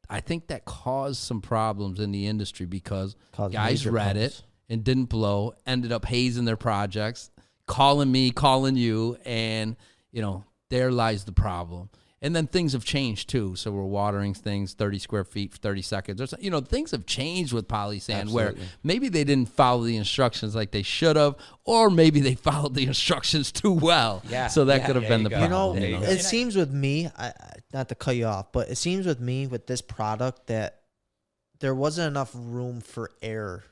I think that caused some problems in the industry because guys read it and didn't blow, ended up hazing their projects, calling me, calling you, and, there lies the problem. And then things have changed too. So we're watering things 30 square feet for 30 seconds. Or things have changed with polysand where maybe they didn't follow the instructions like they should have, or maybe they followed the instructions too well. Yeah. So that could have been the problem. It seems with me, not to cut you off, but it seems with me with this product that there wasn't enough room for error.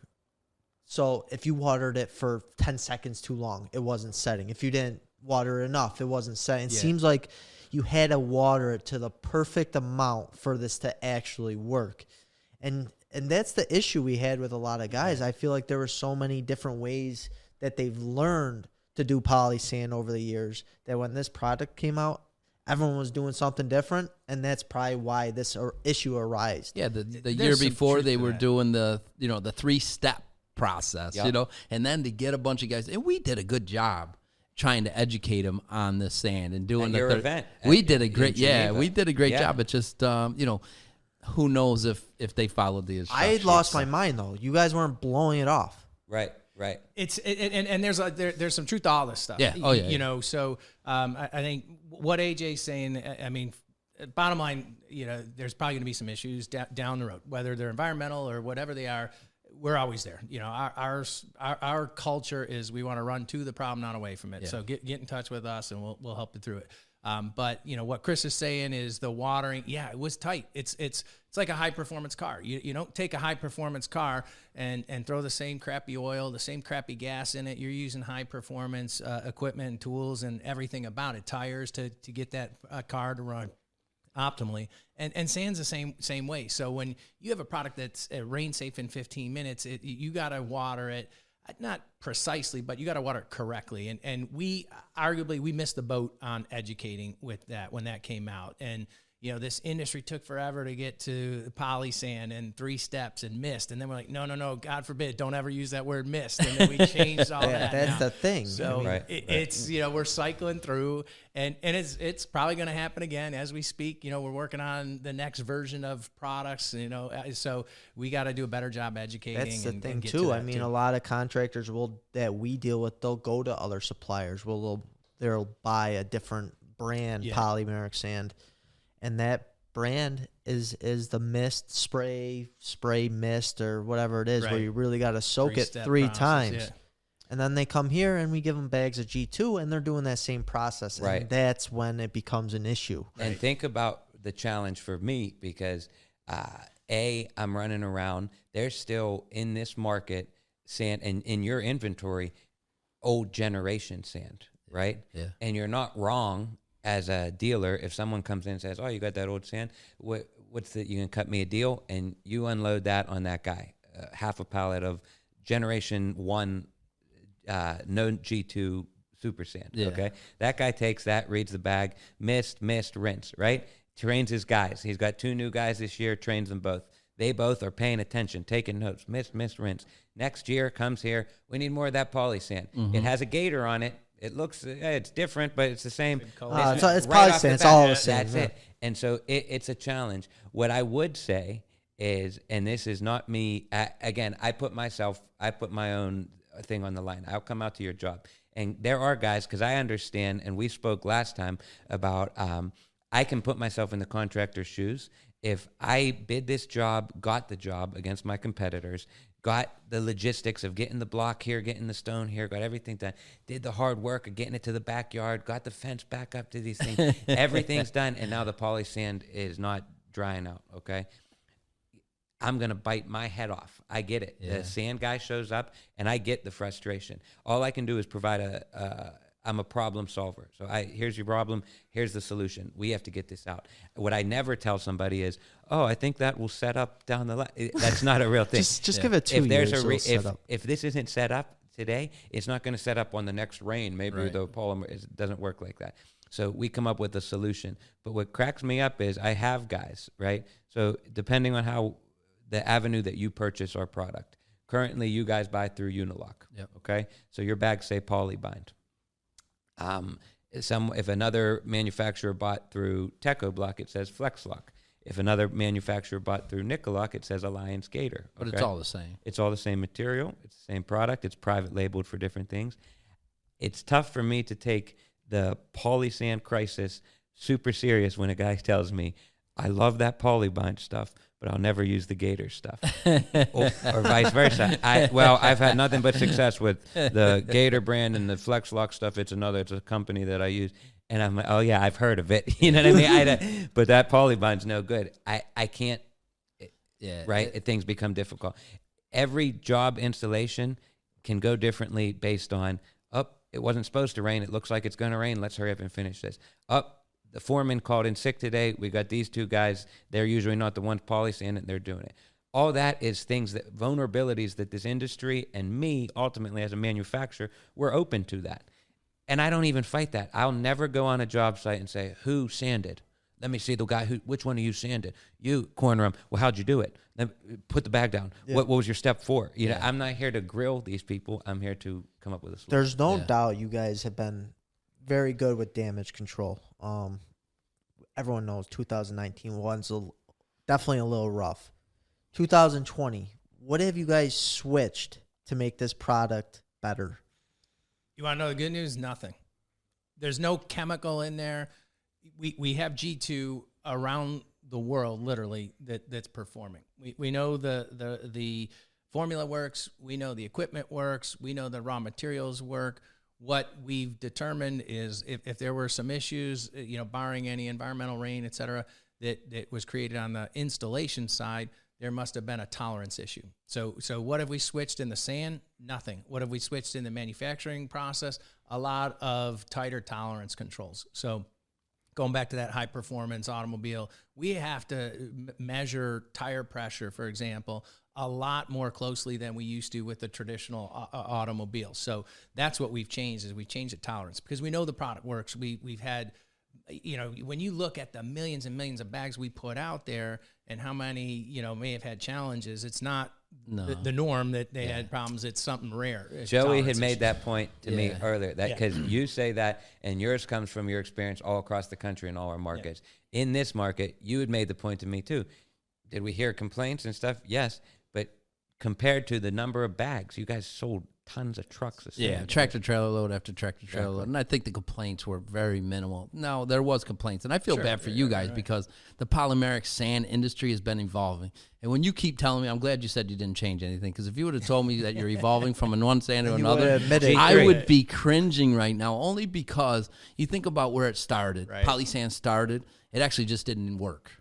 So if you watered it for 10 seconds too long, it wasn't setting. If you didn't water it enough, it wasn't setting. It seems like you had to water it to the perfect amount for this to actually work. And that's the issue we had with a lot of guys. I feel like there were so many different ways that they've learned to do polysand over the years that when this product came out, everyone was doing something different, and that's probably why this issue arose. Yeah, the year before they were doing the 3-step process, and then to get a bunch of guys, and we did a good job trying to educate them on the sand and doing your event. We did a great job. It's just who knows if they followed the instructions. I lost my mind though. You guys weren't blowing it off. Right. And there's some truth to all this stuff. Yeah. Oh yeah. So I think what AJ's saying. I mean, bottom line, there's probably going to be some issues down the road, whether they're environmental or whatever they are. We're always there. Our culture is we want to run to the problem, not away from it. Yeah. So get in touch with us, and we'll help you through it. But what Chris is saying is the watering. Yeah, it was tight. It's like a high performance car. You don't take a high performance car and throw the same crappy oil, the same crappy gas in it. You're using high performance equipment and tools and everything about it, tires to get that car to run optimally, and sand's the same way. So when you have a product that's rain safe in 15 minutes, you got to water it, not precisely, but you got to water it correctly. And we arguably missed the boat on educating with that when that came out. And this industry took forever to get to polysand and 3 steps and mist. And then we're like, no, God forbid, don't ever use that word mist. And then we changed all that. That's the thing. So it's, we're cycling through and it's probably going to happen again as we speak. We're working on the next version of products, so we got to do a better job educating. That's the thing too. I mean, a lot of contractors that we deal with, they'll go to other suppliers. They'll buy a different brand polymeric sand. And that brand is the mist, spray mist, or whatever it is, where you really got to soak it 3 times. Yeah. And then they come here and we give them bags of G2 and they're doing that same process. And that's when it becomes an issue. And think about the challenge for me because, I'm running around. There's still in this market sand and in your inventory, old generation sand, right? Yeah. And you're not wrong. As a dealer, if someone comes in and says, "Oh, you got that old sand? What's that? You can cut me a deal?" and you unload that on that guy, half a pallet of Generation 1, no G2 super sand. Yeah. Okay, that guy takes that, reads the bag, mist, rinse. Right, trains his guys. He's got 2 new guys this year. Trains them both. They both are paying attention, taking notes. Mist, rinse. Next year comes here. We need more of that poly sand. Mm-hmm. It has a Gator on it. It looks, it's different, but it's the same. It's polysand. It's all the same. That's it. And so it's a challenge. What I would say is, and this is not me, again, I put my own thing on the line. I'll come out to your job. And there are guys, because I understand, and we spoke last time about, I can put myself in the contractor's shoes, if I bid this job, got the job against my competitors, got the logistics of getting the block here, getting the stone here, got everything done, did the hard work of getting it to the backyard, got the fence back up to these things, everything's done, and now the poly sand is not drying out, okay? I'm going to bite my head off. I get it. The sand guy shows up, and I get the frustration. All I can do is provide I'm a problem solver. So here's your problem. Here's the solution. We have to get this out. What I never tell somebody is, oh, I think that will set up down the line. That's not a real thing. just give it 2 years. If this isn't set up today, it's not going to set up on the next rain. Maybe the polymer it doesn't work like that. So we come up with a solution. But what cracks me up is I have guys, right? So depending on how the avenue that you purchase our product, currently you guys buy through Unilock. Yep. Okay. So your bags say polybind. If another manufacturer bought through TechoBlock, it says FlexLock. If another manufacturer bought through Nicolock, it says Alliance Gator. But it's all the same. It's all the same material. It's the same product. It's private labeled for different things. It's tough for me to take the polysand crisis super serious when a guy tells me, I love that polybind stuff, but I'll never use the Gator stuff, or vice versa. I've had nothing but success with the Gator brand and the FlexLock stuff. It's a company that I use, and I'm like, oh yeah, I've heard of it. You know what I mean? But that polybind's no good. I can't. Right? Things become difficult. Every job installation can go differently based on, it wasn't supposed to rain. It looks like it's going to rain. Let's hurry up and finish this. The foreman called in sick today. We got these two guys. They're usually not the ones polysanding it. They're doing it. All that is vulnerabilities that this industry and me, ultimately as a manufacturer, we're open to that. And I don't even fight that. I'll never go on a job site and say, who sanded? Let me see the guy which one of you sanded? You, corner him. Well, how'd you do it? Then put the bag down. Yeah. What was your step 4? You know, I'm not here to grill these people. I'm here to come up with a solution. There's no doubt you guys have been very good with damage control. Everyone knows 2019 was definitely a little rough. 2020, what have you guys switched to make this product better? You want to know the good news? Nothing. There's no chemical in there. We have G2 around the world, literally, that's performing. We know the formula works. We know the equipment works. We know the raw materials work. What we've determined is if there were some issues, barring any environmental rain, et cetera, that was created on the installation side, there must have been a tolerance issue. So what have we switched in the sand? Nothing. What have we switched in the manufacturing process? A lot of tighter tolerance controls. So going back to that high performance automobile, we have to measure tire pressure, for example, a lot more closely than we used to with the traditional automobile. So that's what we've changed, is we changed the tolerance because we know the product works. We've had, when you look at the millions and millions of bags we put out there and how many, may have had challenges, it's not the norm that they had problems. It's something rare. Joey had made that point to me earlier, that because you say that, and yours comes from your experience all across the country in all our markets. Yeah. In this market, you had made the point to me too. Did we hear complaints and stuff? Yes. But compared to the number of bags, you guys sold tons of trucks. Tractor trailer load after tractor trailer load. And I think the complaints were very minimal. No, there was complaints. And I feel bad for you guys because the polymeric sand industry has been evolving. And when you keep telling me, I'm glad you said you didn't change anything, because if you would have told me that you're evolving from one sand to another, I would be cringing right now, only because you think about where it started. Right. Polysand started. It actually just didn't work.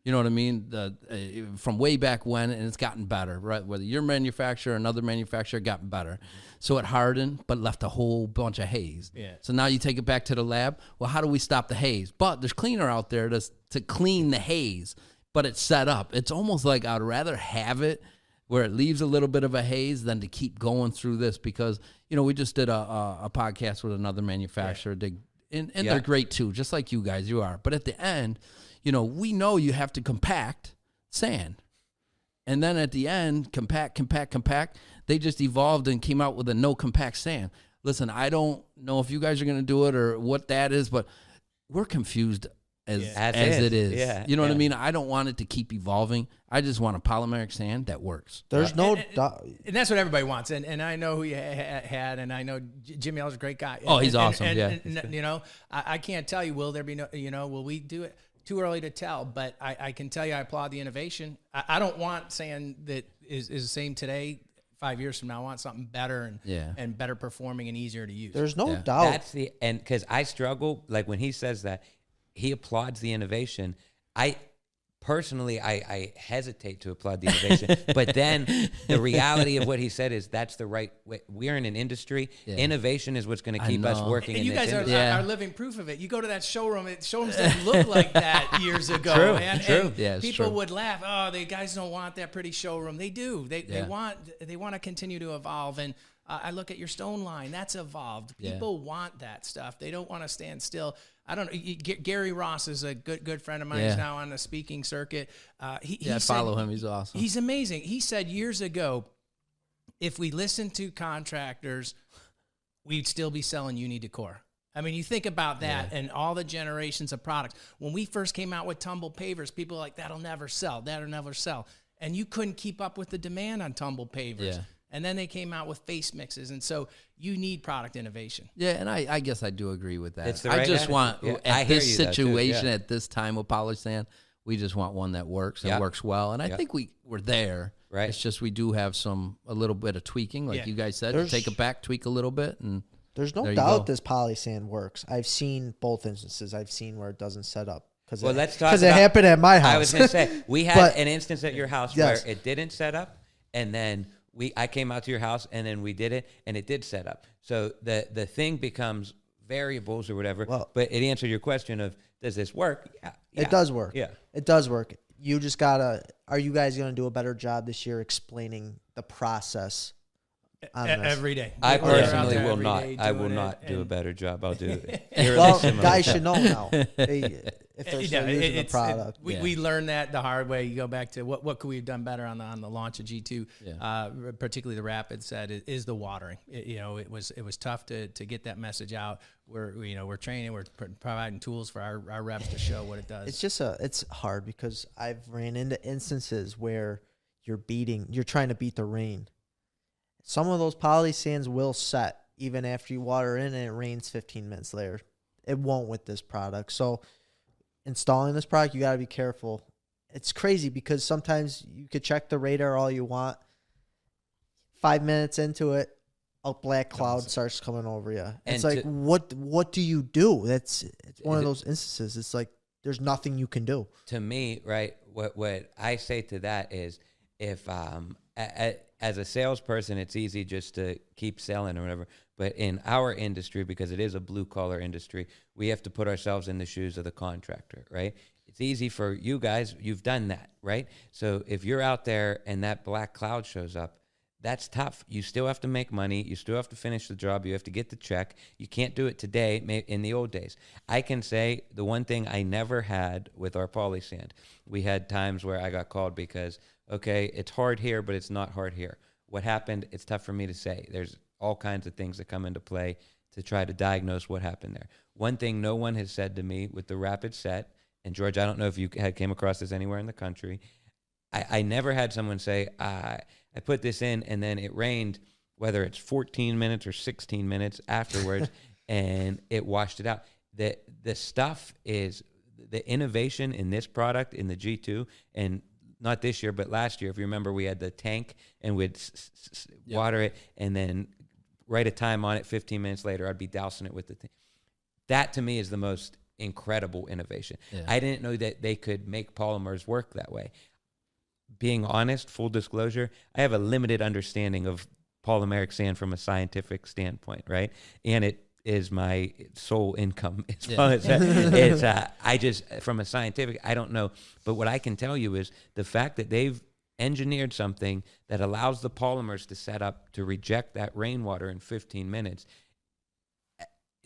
You know what I mean? From way back when, and it's gotten better, right? Whether your manufacturer or another manufacturer, got better. So it hardened, but left a whole bunch of haze. Yeah. So now you take it back to the lab. Well, how do we stop the haze? But there's cleaner out there to clean the haze, but it's set up. It's almost like I'd rather have it where it leaves a little bit of a haze than to keep going through this, because, we just did a podcast with another manufacturer, and they're great too, just like you guys, you are. But at the end, we know you have to compact sand. And then at the end, compact. They just evolved and came out with a no compact sand. Listen, I don't know if you guys are going to do it or what that is, but we're confused as it is. Yeah, you know what I mean? I don't want it to keep evolving. I just want a polymeric sand that works. There's no and that's what everybody wants. And I know who you had, and I know Jimmy L's a great guy. Oh, he's awesome. I can't tell you, will there be will we do it? too early to tell, but I can tell you I applaud the innovation. I don't want saying that is the same today. 5 years from now, I want something better and better performing and easier to use. There's no doubt. And because I struggle, like when he says that, he applauds the innovation. Personally, I hesitate to applaud the innovation, but then the reality of what he said is that's the right way. We're in an industry. Innovation is what's going to keep us working. And in you this guys industry. are living proof of it. You go to that showroom. Showrooms didn't look like that years ago. True. And people would laugh. Oh, the guys don't want that pretty showroom. They do. They want to continue to evolve. And I look at your stone line. That's evolved. People want that stuff. They don't want to stand still. I don't know. Gary Ross is a good friend of mine. He's now on the speaking circuit. I follow him. He's awesome. He's amazing. He said years ago, if we listened to contractors, we'd still be selling uni decor. I mean, you think about that and all the generations of products. When we first came out with tumble pavers, people were like, that'll never sell. And you couldn't keep up with the demand on tumble pavers. Yeah. And then they came out with face mixes. And so you need product innovation. Yeah, and I guess I do agree with that. It's the right I just attitude. want, I at hear this you, though, too. situation, at this time with polish sand, we just want one that works and works well. And I think we're there. Right. It's just we do have a little bit of tweaking, like you guys said. Take it back, tweak a little bit, and there's no doubt this poly sand works. I've seen both instances. I've seen where it doesn't set up. Let's talk about it happened at my house. I was going to say, we had an instance at your house where it didn't set up, and then I came out to your house, and then we did it, and it did set up. So the thing becomes variables or whatever, but it answered your question of, does this work? Yeah. It does work. Yeah. It does work. You just got to, are you guys going to do a better job this year explaining the process on this? Every day. I We're out personally there will every not. day I will doing not it, do a and- better job. I'll do it. Well, guys should know now. If they're still using the product. We learned that the hard way. You go back to what could we have done better on the launch of G2, particularly the Rapid set is the watering. It was tough to get that message out. We're training, we're providing tools for our reps to show what it does. It's hard because I've ran into instances where you're trying to beat the rain. Some of those poly sands will set even after you water in and it rains 15 minutes later. It won't with this product. So installing this product, you got to be careful. It's crazy because sometimes you could check the radar all you want. 5 minutes into it, a black cloud starts coming over you. It's like, what do you do? It's one of those instances. It's like there's nothing you can do. To me, right, what I say to that is, if as a salesperson, it's easy just to keep selling or whatever. But in our industry, because it is a blue-collar industry, we have to put ourselves in the shoes of the contractor, right? It's easy for you guys. You've done that, right? So if you're out there and that black cloud shows up, that's tough. You still have to make money. You still have to finish the job. You have to get the check. You can't do it today in the old days. I can say the one thing I never had with our poly sand, we had times where I got called because, okay, it's hard here, but it's not hard here. What happened, it's tough for me to say. There's all kinds of things that come into play to try to diagnose what happened there. One thing no one has said to me with the Rapid set, and George, I don't know if you came across this anywhere in the country, I never had someone say, I put this in and then it rained, whether it's 14 minutes or 16 minutes afterwards, and it washed it out. The stuff is, the innovation in this product, in the G2, and not this year, but last year, if you remember, we had the tank and we'd water it and then write a time on it. 15 minutes later, I'd be dousing it with the thing. That to me is the most incredible innovation. Yeah. I didn't know that they could make polymers work that way. Being honest, full disclosure, I have a limited understanding of polymeric sand from a scientific standpoint, right? And it is my sole income as well as I just, from a scientific, I don't know. But what I can tell you is the fact that they've engineered something that allows the polymers to set up to reject that rainwater in 15 minutes.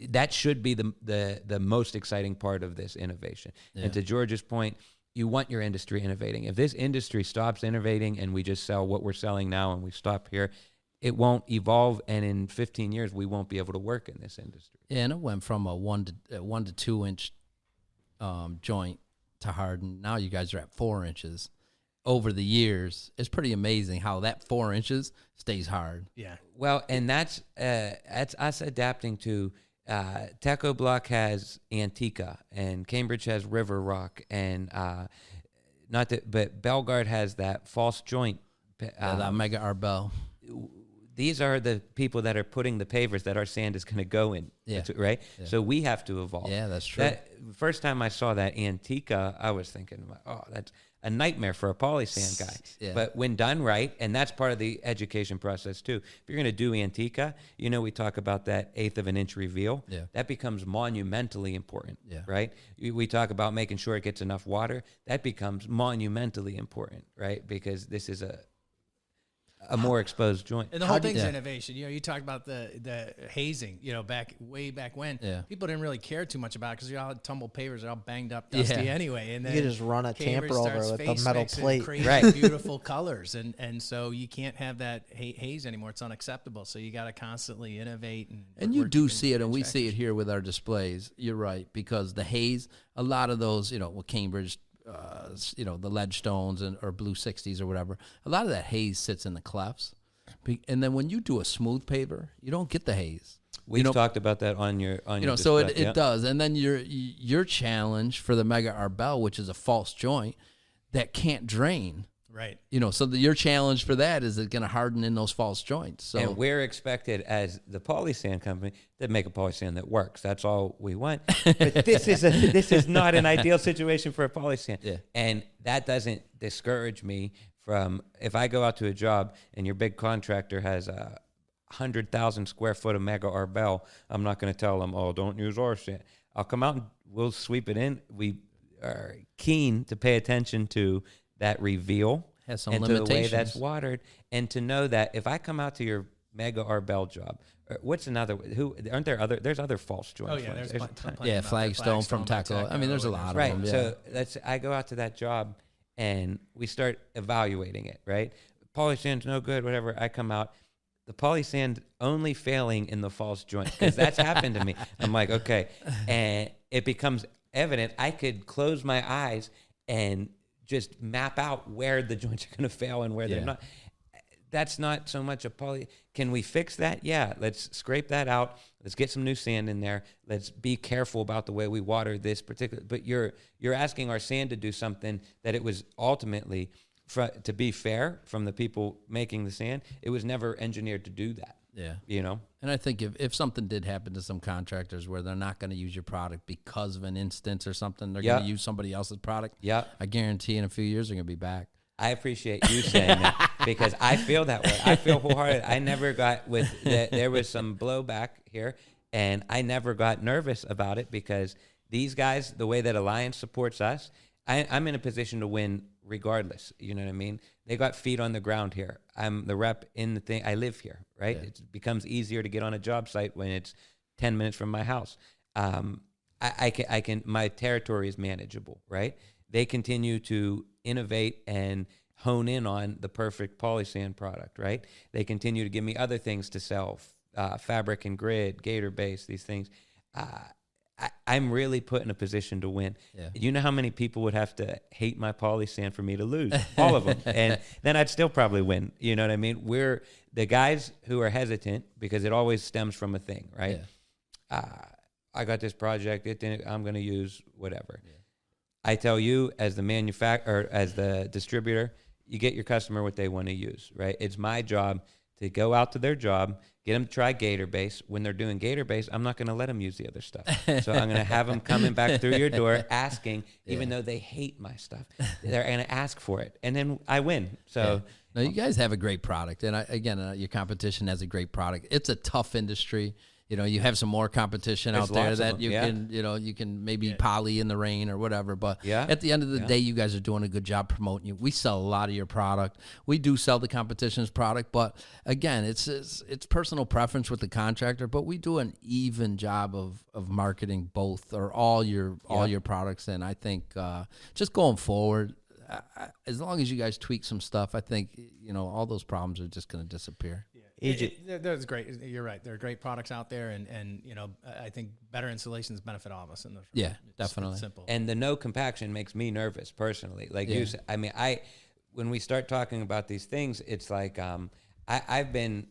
That should be the most exciting part of this innovation. Yeah. And to George's point, you want your industry innovating. If this industry stops innovating and we just sell what we're selling now and we stop here, it won't evolve, and in 15 years, we won't be able to work in this industry. Yeah, and it went from a 1 to 2 inch joint to harden. Now you guys are at 4 inches. Over the years, it's pretty amazing how that 4 inches stays hard. Yeah. Well, and that's us adapting to Teco Block has Antica, and Cambridge has River Rock, and but Belgard has that false joint. That Mega Arbel. These are the people that are putting the pavers that our sand is going to go in, right? Yeah. So we have to evolve. Yeah, that's true. First time I saw that Antica, I was thinking, oh, that's a nightmare for a polysand guy. Yeah. But when done right, and that's part of the education process too. If you're going to do Antica, we talk about that 1/8 of an inch reveal. Yeah. That becomes monumentally important, right? We talk about making sure it gets enough water. That becomes monumentally important, right? Because this is a more exposed joint. And the whole thing's innovation. You talked about the hazing, way back when. Yeah. People didn't really care too much about it because you all had tumbled pavers, they're all banged up, dusty anyway. And then you could just run a tamper over with a metal plate. Crazy, beautiful colors. And so you can't have that haze anymore. It's unacceptable. So you got to constantly innovate. And you do see it, and we see it here with our displays. You're right, because the haze, a lot of those, with Cambridge, the lead stones or blue 60s or whatever, a lot of that haze sits in the clefts. And then when you do a smooth paver, you don't get the haze. We've talked about that on your so it does. And then your challenge for the Mega Arbel, which is a false joint that can't drain. Right. So your challenge for that is it's going to harden in those false joints. So and we're expected as the polysand company to make a polysand that works. That's all we want. But this is not an ideal situation for a polysand. Yeah. And that doesn't discourage me from, if I go out to a job and your big contractor has 100,000 square foot of Mega Arbel, I'm not going to tell them, oh, don't use our sand. I'll come out and we'll sweep it in. We are keen to pay attention to that reveal has some and limitations. To the way that's watered, and to know that if I come out to your Mega Arbel job, what's another? Aren't there other? There's other false joints. Oh yeah, there's plenty Flagstone from Teco. I mean, there's a lot of them. Yeah. So I go out to that job and we start evaluating it. Right, polysand's no good. Whatever. I come out. The polysand only failing in the false joint, because that's happened to me. I'm like, okay, and it becomes evident. I could close my eyes and just map out where the joints are going to fail and where they're not. That's not so much a poly. Can we fix that? Yeah, let's scrape that out. Let's get some new sand in there. Let's be careful about the way we water this particular. But you're asking our sand to do something that it was ultimately, to be fair, from the people making the sand, it was never engineered to do that. Yeah. And I think if something did happen to some contractors where they're not going to use your product because of an instance or something, they're going to use somebody else's product. Yeah. I guarantee in a few years they're going to be back. I appreciate you saying that, because I feel that way. I feel wholehearted. I never got there was some blowback here, and I never got nervous about it, because these guys, the way that Alliance supports us, I'm in a position to win regardless. You know what I mean? They got feet on the ground here. I'm the rep in the thing. I live here, right? Yeah. It becomes easier to get on a job site when it's 10 minutes from my house. I can. My territory is manageable, right? They continue to innovate and hone in on the perfect polysand product, right? They continue to give me other things to sell, fabric and grid, Gator base, these things. I'm really put in a position to win. Yeah. You know how many people would have to hate my polysand for me to lose? All of them. And then I'd still probably win. You know what I mean? We're the guys who are hesitant, because it always stems from a thing, right? Yeah. I got this project. I'm going to use whatever. Yeah. I tell you, as the as the distributor, you get your customer what they want to use, right? It's my job to go out to their job, get them to try Gator base. When they're doing Gator base, I'm not going to let them use the other stuff. So I'm going to have them coming back through your door asking, even though they hate my stuff, they're going to ask for it. And then I win. So no, you guys have a great product. And your competition has a great product. It's a tough industry. You have some more competition out there that you can, you can maybe poly in the rain or whatever. But at the end of the day, you guys are doing a good job promoting you. We sell a lot of your product. We do sell the competition's product, but again, it's personal preference with the contractor. But we do an even job of marketing both or all your products. And I think just going forward, as long as you guys tweak some stuff, I think all those problems are just going to disappear. That's great. You're right. There are great products out there, and I think better installations benefit all of us. Definitely. It's simple. And the no compaction makes me nervous personally. Like you said, I mean, when we start talking about these things, it's like I've been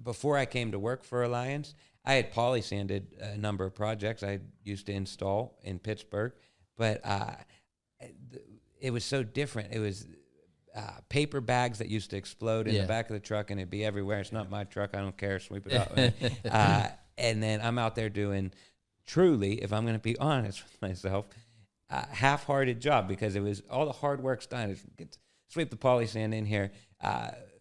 before I came to work for Alliance, I had poly sanded a number of projects I used to install in Pittsburgh, but it was so different. It was paper bags that used to explode in the back of the truck, and it'd be everywhere. It's not my truck. I don't care. Sweep it out. And then I'm out there doing, truly, if I'm going to be honest with myself, half-hearted job, because it was all the hard work's done. Sweep the poly sand in here.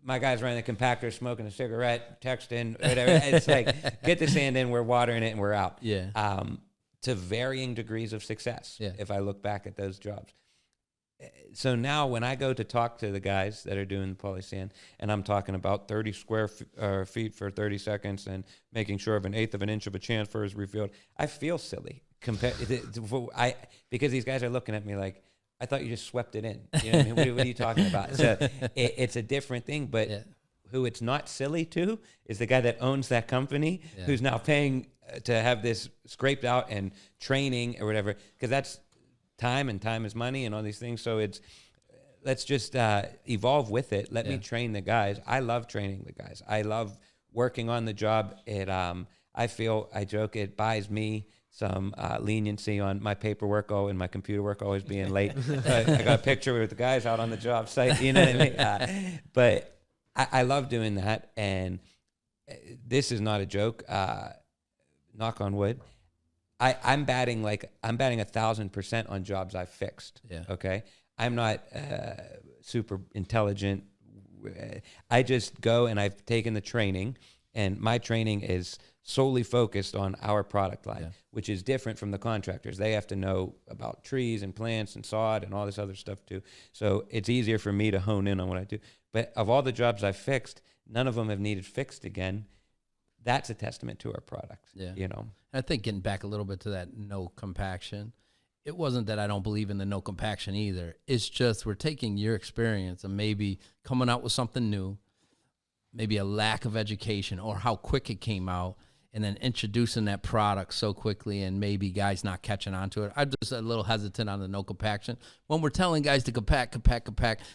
My guy's running the compactor, smoking a cigarette, texting, whatever. It's like, get the sand in, we're watering it, and we're out. Yeah. To varying degrees of success, Yeah. if I look back at those jobs. So now when I go to talk to the guys that are doing the poly sand, and I'm talking about 30 square feet for 30 seconds and making sure of an eighth of an inch of a chamfer is refilled, I feel silly because these guys are looking at me like, I thought you just swept it in. You know what I mean? What are you talking about? So it's a different thing, but who it's not silly to is the guy that owns that company, who's now paying to have this scraped out and training or whatever, because that's time, and time is money, and all these things. So let's just evolve with it. Let me train the guys. I love training the guys. I love working on the job. I joke, it buys me some leniency on my paperwork and my computer work always being late. I got a picture with the guys out on the job site, you know what I mean? But I love doing that, and this is not a joke. Knock on wood. I'm batting 1,000% on jobs I've fixed. Yeah. Okay. I'm not super intelligent. I just go and I've taken the training, and my training is solely focused on our product line, which is different from the contractors. They have to know about trees and plants and sod and all this other stuff too. So it's easier for me to hone in on what I do. But of all the jobs I've fixed, none of them have needed fixed again. That's a testament to our product. Yeah. You know, I think getting back a little bit to that no compaction, it wasn't that I don't believe in the no compaction either. It's just we're taking your experience and maybe coming out with something new, maybe a lack of education or how quick it came out, and then introducing that product so quickly and maybe guys not catching on to it. I'm just a little hesitant on the no compaction. When we're telling guys to compact,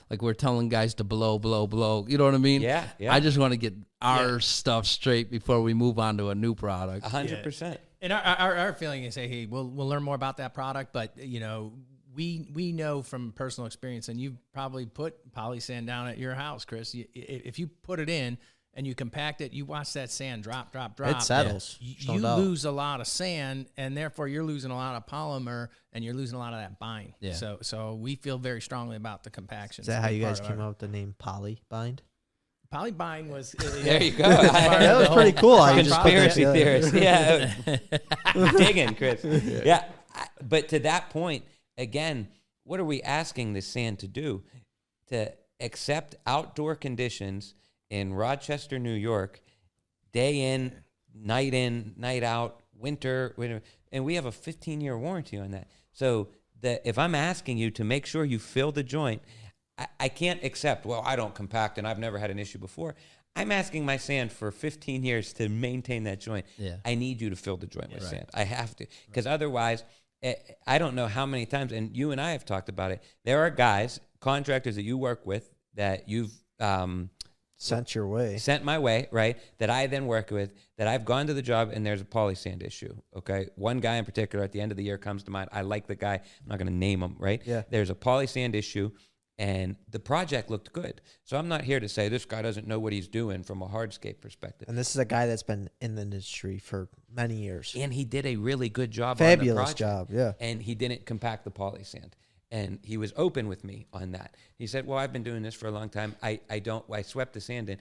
like we're telling guys to blow, you know what I mean? Yeah. I just want to get our stuff straight before we move on to a new product. 100%. And our feeling is, hey, we'll learn more about that product, but we know from personal experience, and you've probably put poly sand down at your house, Chris. If you put it in and you compact it, you watch that sand drop. It settles. You lose a lot of sand, and therefore you're losing a lot of polymer, and you're losing a lot of that bind. Yeah. So we feel very strongly about the compaction. Is that how you guys came up with the name Poly Bind? Poly bind was There you go. That was pretty cool. Conspiracy theorist. Yeah. Digging, Chris. Yeah. But to that point, again, what are we asking this sand to do? To accept outdoor conditions in Rochester, New York, day in, night out, winter, and we have a 15-year warranty on that. So if I'm asking you to make sure you fill the joint, I can't accept, well, I don't compact and I've never had an issue before. I'm asking my sand for 15 years to maintain that joint. Yeah. I need you to fill the joint with sand. I have to. Because otherwise, I don't know how many times, and you and I have talked about it, there are guys, contractors that you work with that you've sent my way, right, that I then work with, that I've gone to the job and there's a poly sand issue, okay? One guy in particular at the end of the year comes to mind. I like the guy. I'm not going to name him, right? Yeah. There's a poly sand issue, and the project looked good. So I'm not here to say this guy doesn't know what he's doing from a hardscape perspective. And this is a guy that's been in the industry for many years. And he did a really good job Fabulous on the project. job, yeah. And he didn't compact the poly sand. And he was open with me on that. He said, well, I've been doing this for a long time. I swept the sand in.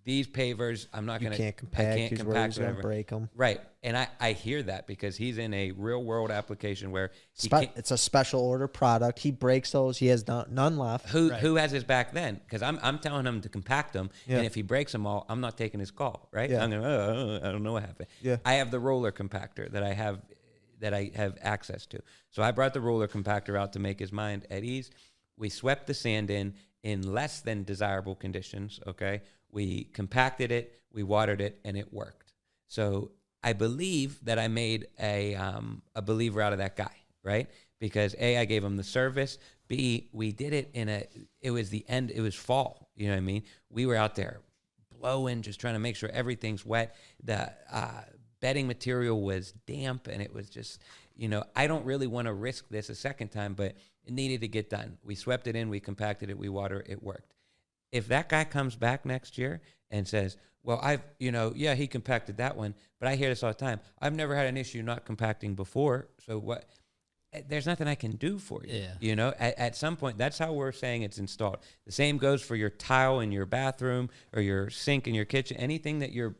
These pavers, I'm not going to. I can't compact, going to break them. Right. And I hear that because he's in a real world application where it's a special order product. He breaks those. He has none left. Who has his back then? Because I'm telling him to compact them. Yeah. And if he breaks them all, I'm not taking his call. Right. Yeah. I'm going, I don't know what happened. Yeah. I have the roller compactor that I have access to. So I brought the roller compactor out to make his mind at ease. We swept the sand in less than desirable conditions, okay? We compacted it, we watered it, and it worked. So I believe that I made a believer out of that guy, right? Because A, I gave him the service. B, we did it it was fall, you know what I mean? We were out there blowing, just trying to make sure everything's wet. The bedding material was damp, and it was just, I don't really want to risk this a second time, but it needed to get done. We swept it in, we compacted it, we water it worked. If that guy comes back next year and says, well, he compacted that one, but I hear this all the time. I've never had an issue not compacting before, so what? There's nothing I can do for you. Yeah. At some point, that's how we're saying it's installed. The same goes for your tile in your bathroom or your sink in your kitchen. Anything that you're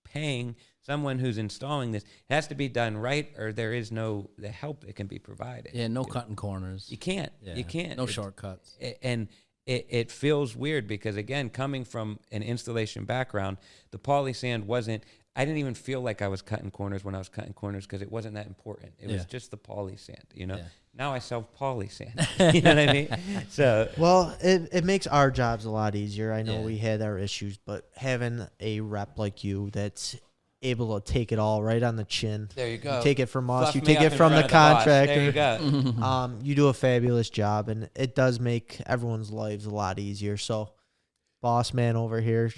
paying someone who's installing this, it has to be done right, or there is no the help that can be provided. Yeah, no cutting corners. You can't. Yeah. You can't. No shortcuts. And it feels weird because, again, coming from an installation background, the poly sand wasn't. I didn't even feel like I was cutting corners when I was cutting corners because it wasn't that important. It was just the poly sand, Yeah. Now I sell poly sand. You know what I mean? So, Well, it makes our jobs a lot easier. I know Yeah. we had our issues, but having a rep like you that's able to take it all right on the chin. there you go. You take it from us. Fluff You me take up it in from the front of boss. contractor. There you go. You do a fabulous job, and it does make everyone's lives a lot easier. So, boss man over here,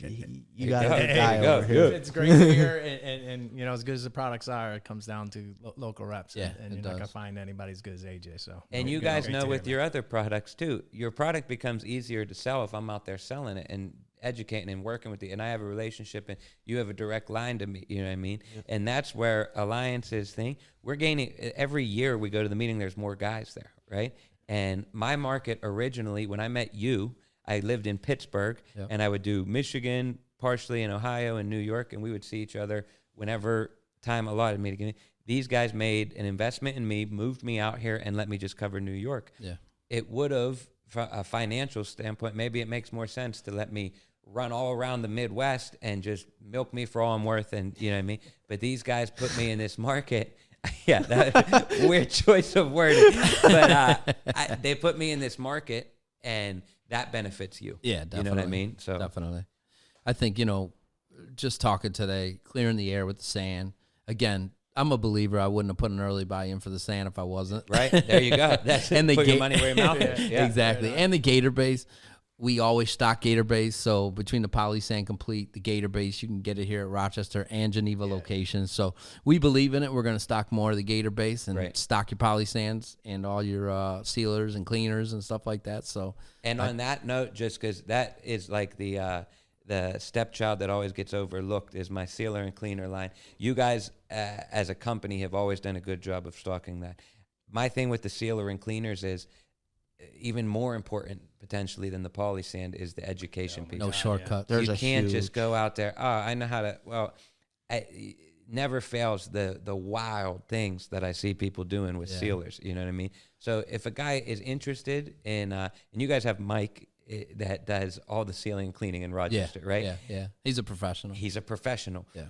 you got a good guy over here. It's great to hear, and as good as the products are, it comes down to local reps. Yeah, and it you're not gonna does. find anybody as good as AJ. So, And you great guys to know hear, with man. your other products too, your product becomes easier to sell if I'm out there selling it and educating and working with you. And I have a relationship, and you have a direct line to me. You know what I mean? Yep. And that's where alliances thing. We're gaining every year. We go to the meeting. There's more guys there, right? And my market originally, when I met you, I lived in Pittsburgh, Yep. and I would do Michigan, partially in Ohio and New York, and we would see each other whenever time allotted me to get in. These guys made an investment in me, moved me out here, and let me just cover New York. Yeah. It would have, from a financial standpoint, maybe it makes more sense to let me run all around the Midwest and just milk me for all I'm worth, and you know what I mean? But these guys put me in this market. Yeah, that weird choice of wording. But they put me in this market, and that benefits you. Yeah, definitely. You know what I mean? So Definitely. I think, just talking today, clearing the air with the sand. Again, I'm a believer. I wouldn't have put an early buy-in for the sand if I wasn't. Right? There you go. That's And the put your gate- money where your mouth is. Yeah. Exactly. And the Gator base. We always stock Gator base. So between the Poly Sand Complete, the Gator base, you can get it here at Rochester and Geneva locations. So we believe in it. We're going to stock more of the Gator base and stock your Poly Sands and all your sealers and cleaners and stuff like that. So, And on that note, just because that is like the stepchild that always gets overlooked is my sealer and cleaner line. You guys, as a company, have always done a good job of stocking that. My thing with the sealer and cleaners is even more important potentially than the poly sand is the education piece. no shortcuts. There's You a can't huge- just go out there. Oh, I know how to. Well, never fails the wild things that I see people doing with sealers. You know what I mean? So if a guy is interested in, and you guys have Mike that does all the sealing and cleaning in Rochester, right? Yeah. He's a professional. He's a professional. Yeah.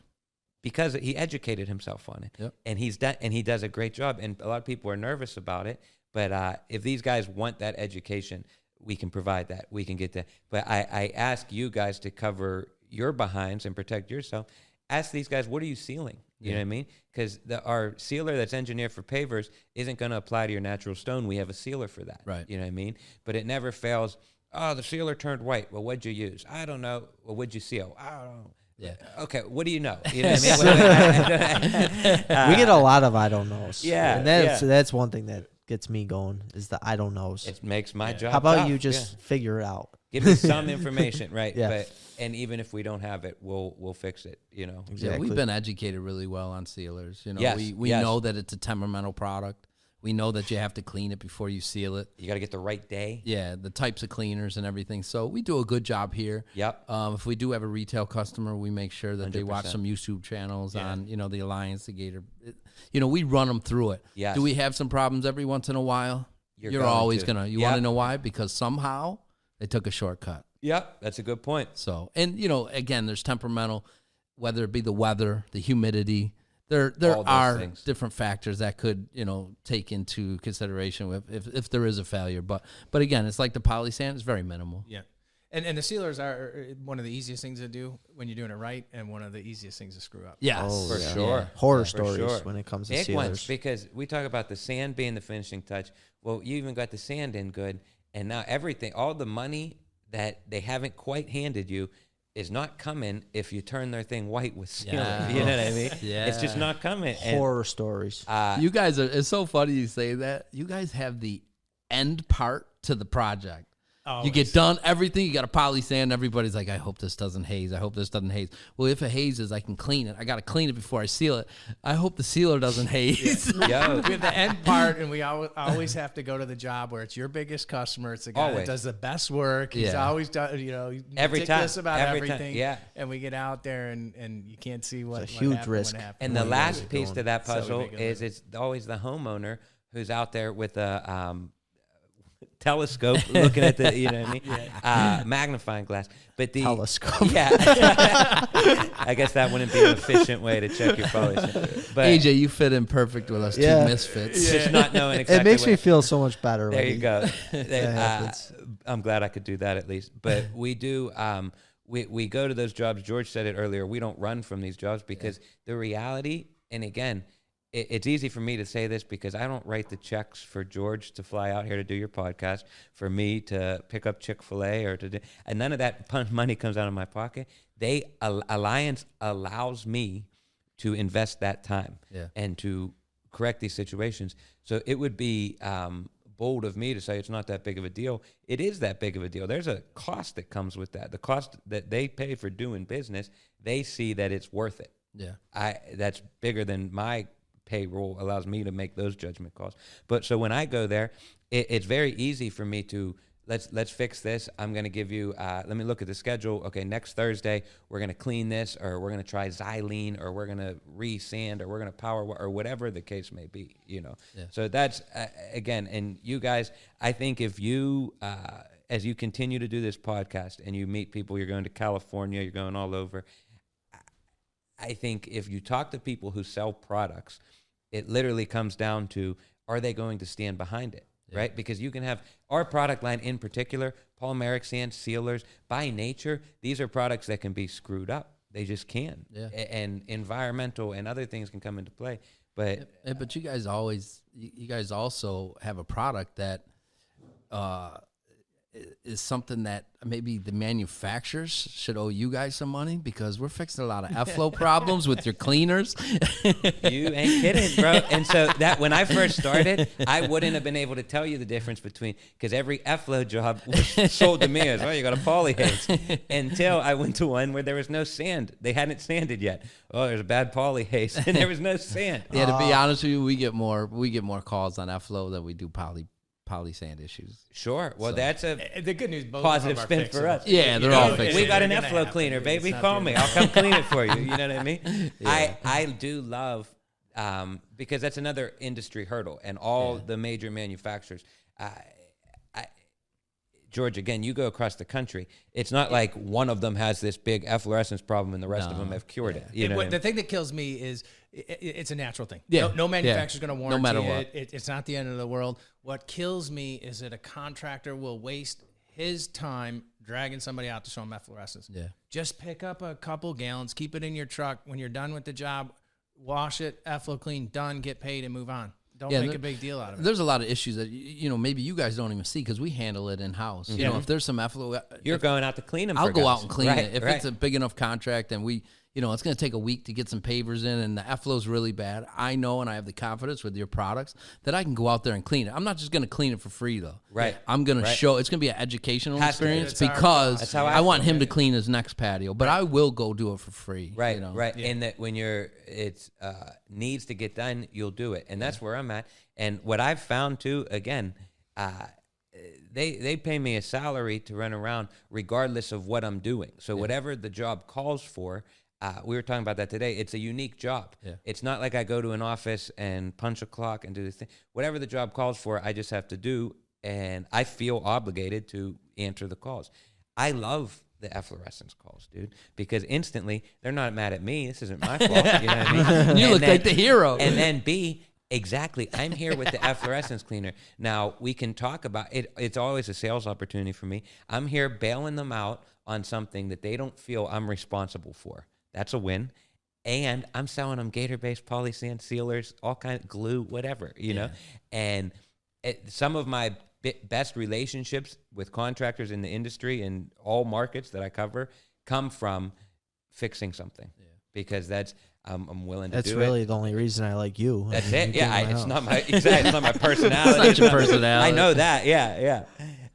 Because he educated himself on it, Yep. and he does a great job. And a lot of people are nervous about it, but if these guys want that education, we can provide that. We can get that. But I ask you guys to cover your behinds and protect yourself. Ask these guys, what are you sealing? You know what I mean? Because our sealer that's engineered for pavers isn't going to apply to your natural stone. We have a sealer for that. Right. You know what I mean? But it never fails. Oh, the sealer turned white. Well, what'd you use? I don't know. Well, what'd you seal? I don't know. Yeah. Okay, what do you know? You know what I mean? We get a lot of I don't knows. Yeah, And that's one thing that gets me going is the I don't knows. It makes my job How about tough. you just figure it out? give me some information, right? Yeah. But and even if we don't have it, we'll fix it. You know. Yeah, Exactly. we've been educated really well on sealers. Yes, We yes. know that it's a temperamental product. We know that you have to clean it before you seal it. You got to get the right day. Yeah, the types of cleaners and everything. So we do a good job here. Yep. If we do have a retail customer, we make sure that they watch 100%. some YouTube channels on, the Alliance, the Gator. We run them through it. Yes. Do we have some problems every once in a while? You're You're going always to. going to. You Yep. want to know why? Because somehow they took a shortcut. Yep. That's a good point. So, and again, there's temperamental, whether it be the weather, the humidity. There All those are things. different factors that could, take into consideration if there is a failure. But again, it's like the poly sand; it's very minimal. Yeah. And the sealers are one of the easiest things to do when you're doing it right, and one of the easiest things to screw up. Yes, Oh, For yeah. sure. Horror For stories sure. when it comes to Big sealers. ones, because we talk about the sand being the finishing touch. Well, you even got the sand in good, and now everything, all the money that they haven't quite handed you, is not coming if you turn their thing white with sealer. Yeah. You know what I mean? Yeah. It's just not coming. And, Horror stories. You guys it's so funny you say that. You guys have the end part to the project. You get done everything. You got a poly sand. Everybody's like, I hope this doesn't haze. I hope this doesn't haze. Well, if it hazes, I can clean it. I got to clean it before I seal it. I hope the sealer doesn't haze. Yo, We have the end part, and we always have to go to the job where it's your biggest customer. It's the guy Always. that does the best work. He's Yeah. always done, you know, Every meticulous time. about Every time. everything. Yeah. And we get out there, and you can't see what It's a what huge happened when risk. it happened. and the What you guys last are piece doing. to that So we puzzle make it is live. it's always the homeowner who's out there with a telescope looking at the, you know what I mean? Magnifying glass. But the Telescope. Yeah. I guess that wouldn't be an efficient way to check your policy. But AJ, you fit in perfect with us Yeah. two misfits. just not knowing exactly It makes what, me feel so much better. There when you go. happens. I'm glad I could do that at least. But we do. We go to those jobs. George said it earlier. We don't run from these jobs because the reality. And again, it's easy for me to say this because I don't write the checks for George to fly out here to do your podcast, for me to pick up Chick-fil-A or to do, and none of that money comes out of my pocket. Alliance allows me to invest that time and to correct these situations. So it would be bold of me to say it's not that big of a deal. It is that big of a deal. There's a cost that comes with that. The cost that they pay for doing business, they see that it's worth it. Yeah. That's bigger than my payroll allows me to make those judgment calls. But so when I go there, it's very easy for me to let's fix this. I'm going to give you, let me look at the schedule. Okay, next Thursday, we're going to clean this, or we're going to try xylene, or we're going to re-sand, or we're going to power, or whatever the case may be, you know. Yeah. So that's, again, and you guys, I think if you, as you continue to do this podcast and you meet people, you're going to California, you're going all over, I think if you talk to people who sell products, it literally comes down to, are they going to stand behind it, right? Because you can have our product line in particular, polymeric sand, sealers, by nature, these are products that can be screwed up. They just can. Yeah. And environmental and other things can come into play. But But you guys also have a product that is something that maybe the manufacturers should owe you guys some money, because we're fixing a lot of effluent problems with your cleaners. you ain't kidding, bro. And so that when I first started, I wouldn't have been able to tell you the difference between, because every effluent job was sold to me as, well, you got a poly haze, until I went to one where there was no sand. They hadn't sanded yet. Oh, there's a bad poly haze, and there was no sand. Yeah, to be honest with you, we get more calls on effluent than we do poly sand issues. Sure. Well, that's a The good news, both positive of them are spin for us. fixable. Yeah, they're all fixable. We got an They're gonna effluent happen. cleaner, It's baby. not Call the me. end of I'll come clean it for you. You know what I mean? I do love, because that's another industry hurdle, and all the major manufacturers. George, again, you go across the country. It's not like one of them has this big efflorescence problem and the rest of them have cured it. You know what I The mean? thing that kills me is it's a natural thing. Yeah. No manufacturer's going to warranty matter what. it. It's not the end of the world. What kills me is that a contractor will waste his time dragging somebody out to show him efflorescence. Yeah. Just pick up a couple gallons, keep it in your truck. When you're done with the job, wash it, effluent clean, done, get paid, and move on. Don't make a big deal out of it. There's a lot of issues that, maybe you guys don't even see because we handle it in-house. You know, if there's some effluent... You're going out to clean them. I'll for go guys. out and clean Right, it. If right. it's a big enough contract and it's going to take a week to get some pavers in and the effluent's really bad, I know, and I have the confidence with your products that I can go out there and clean it. I'm not just going to clean it for free, though. Right. I'm going Right. to show, it's going to be an educational Has to be. experience It's our because That's how I I want feel. him to clean his next patio, but I will go do it for free. Right, you know? right. And that when it's needs to get done, you'll do it. And that's where I'm at. And what I've found too, again, they pay me a salary to run around regardless of what I'm doing. So whatever the job calls for, we were talking about that today. It's a unique job. Yeah. It's not like I go to an office and punch a clock and do this thing. Whatever the job calls for, I just have to do. And I feel obligated to answer the calls. I love the efflorescence calls, dude, because instantly they're not mad at me. This isn't my fault. You know what I mean? You And look then- like the hero. And then B, exactly, I'm here with the efflorescence cleaner. Now, we can talk about it. It's always a sales opportunity for me. I'm here bailing them out on something that they don't feel I'm responsible for. That's a win. And I'm selling them Gator-based polysand sealers, all kinds of glue, whatever, you know. And some of my best relationships with contractors in the industry in all markets that I cover come from fixing something, because that's I'm willing to That's do really it. the only reason I like you. That's I mean, it. you came Yeah, to my it's house. not my it's not my personality. It's not your personality. I know that. Yeah,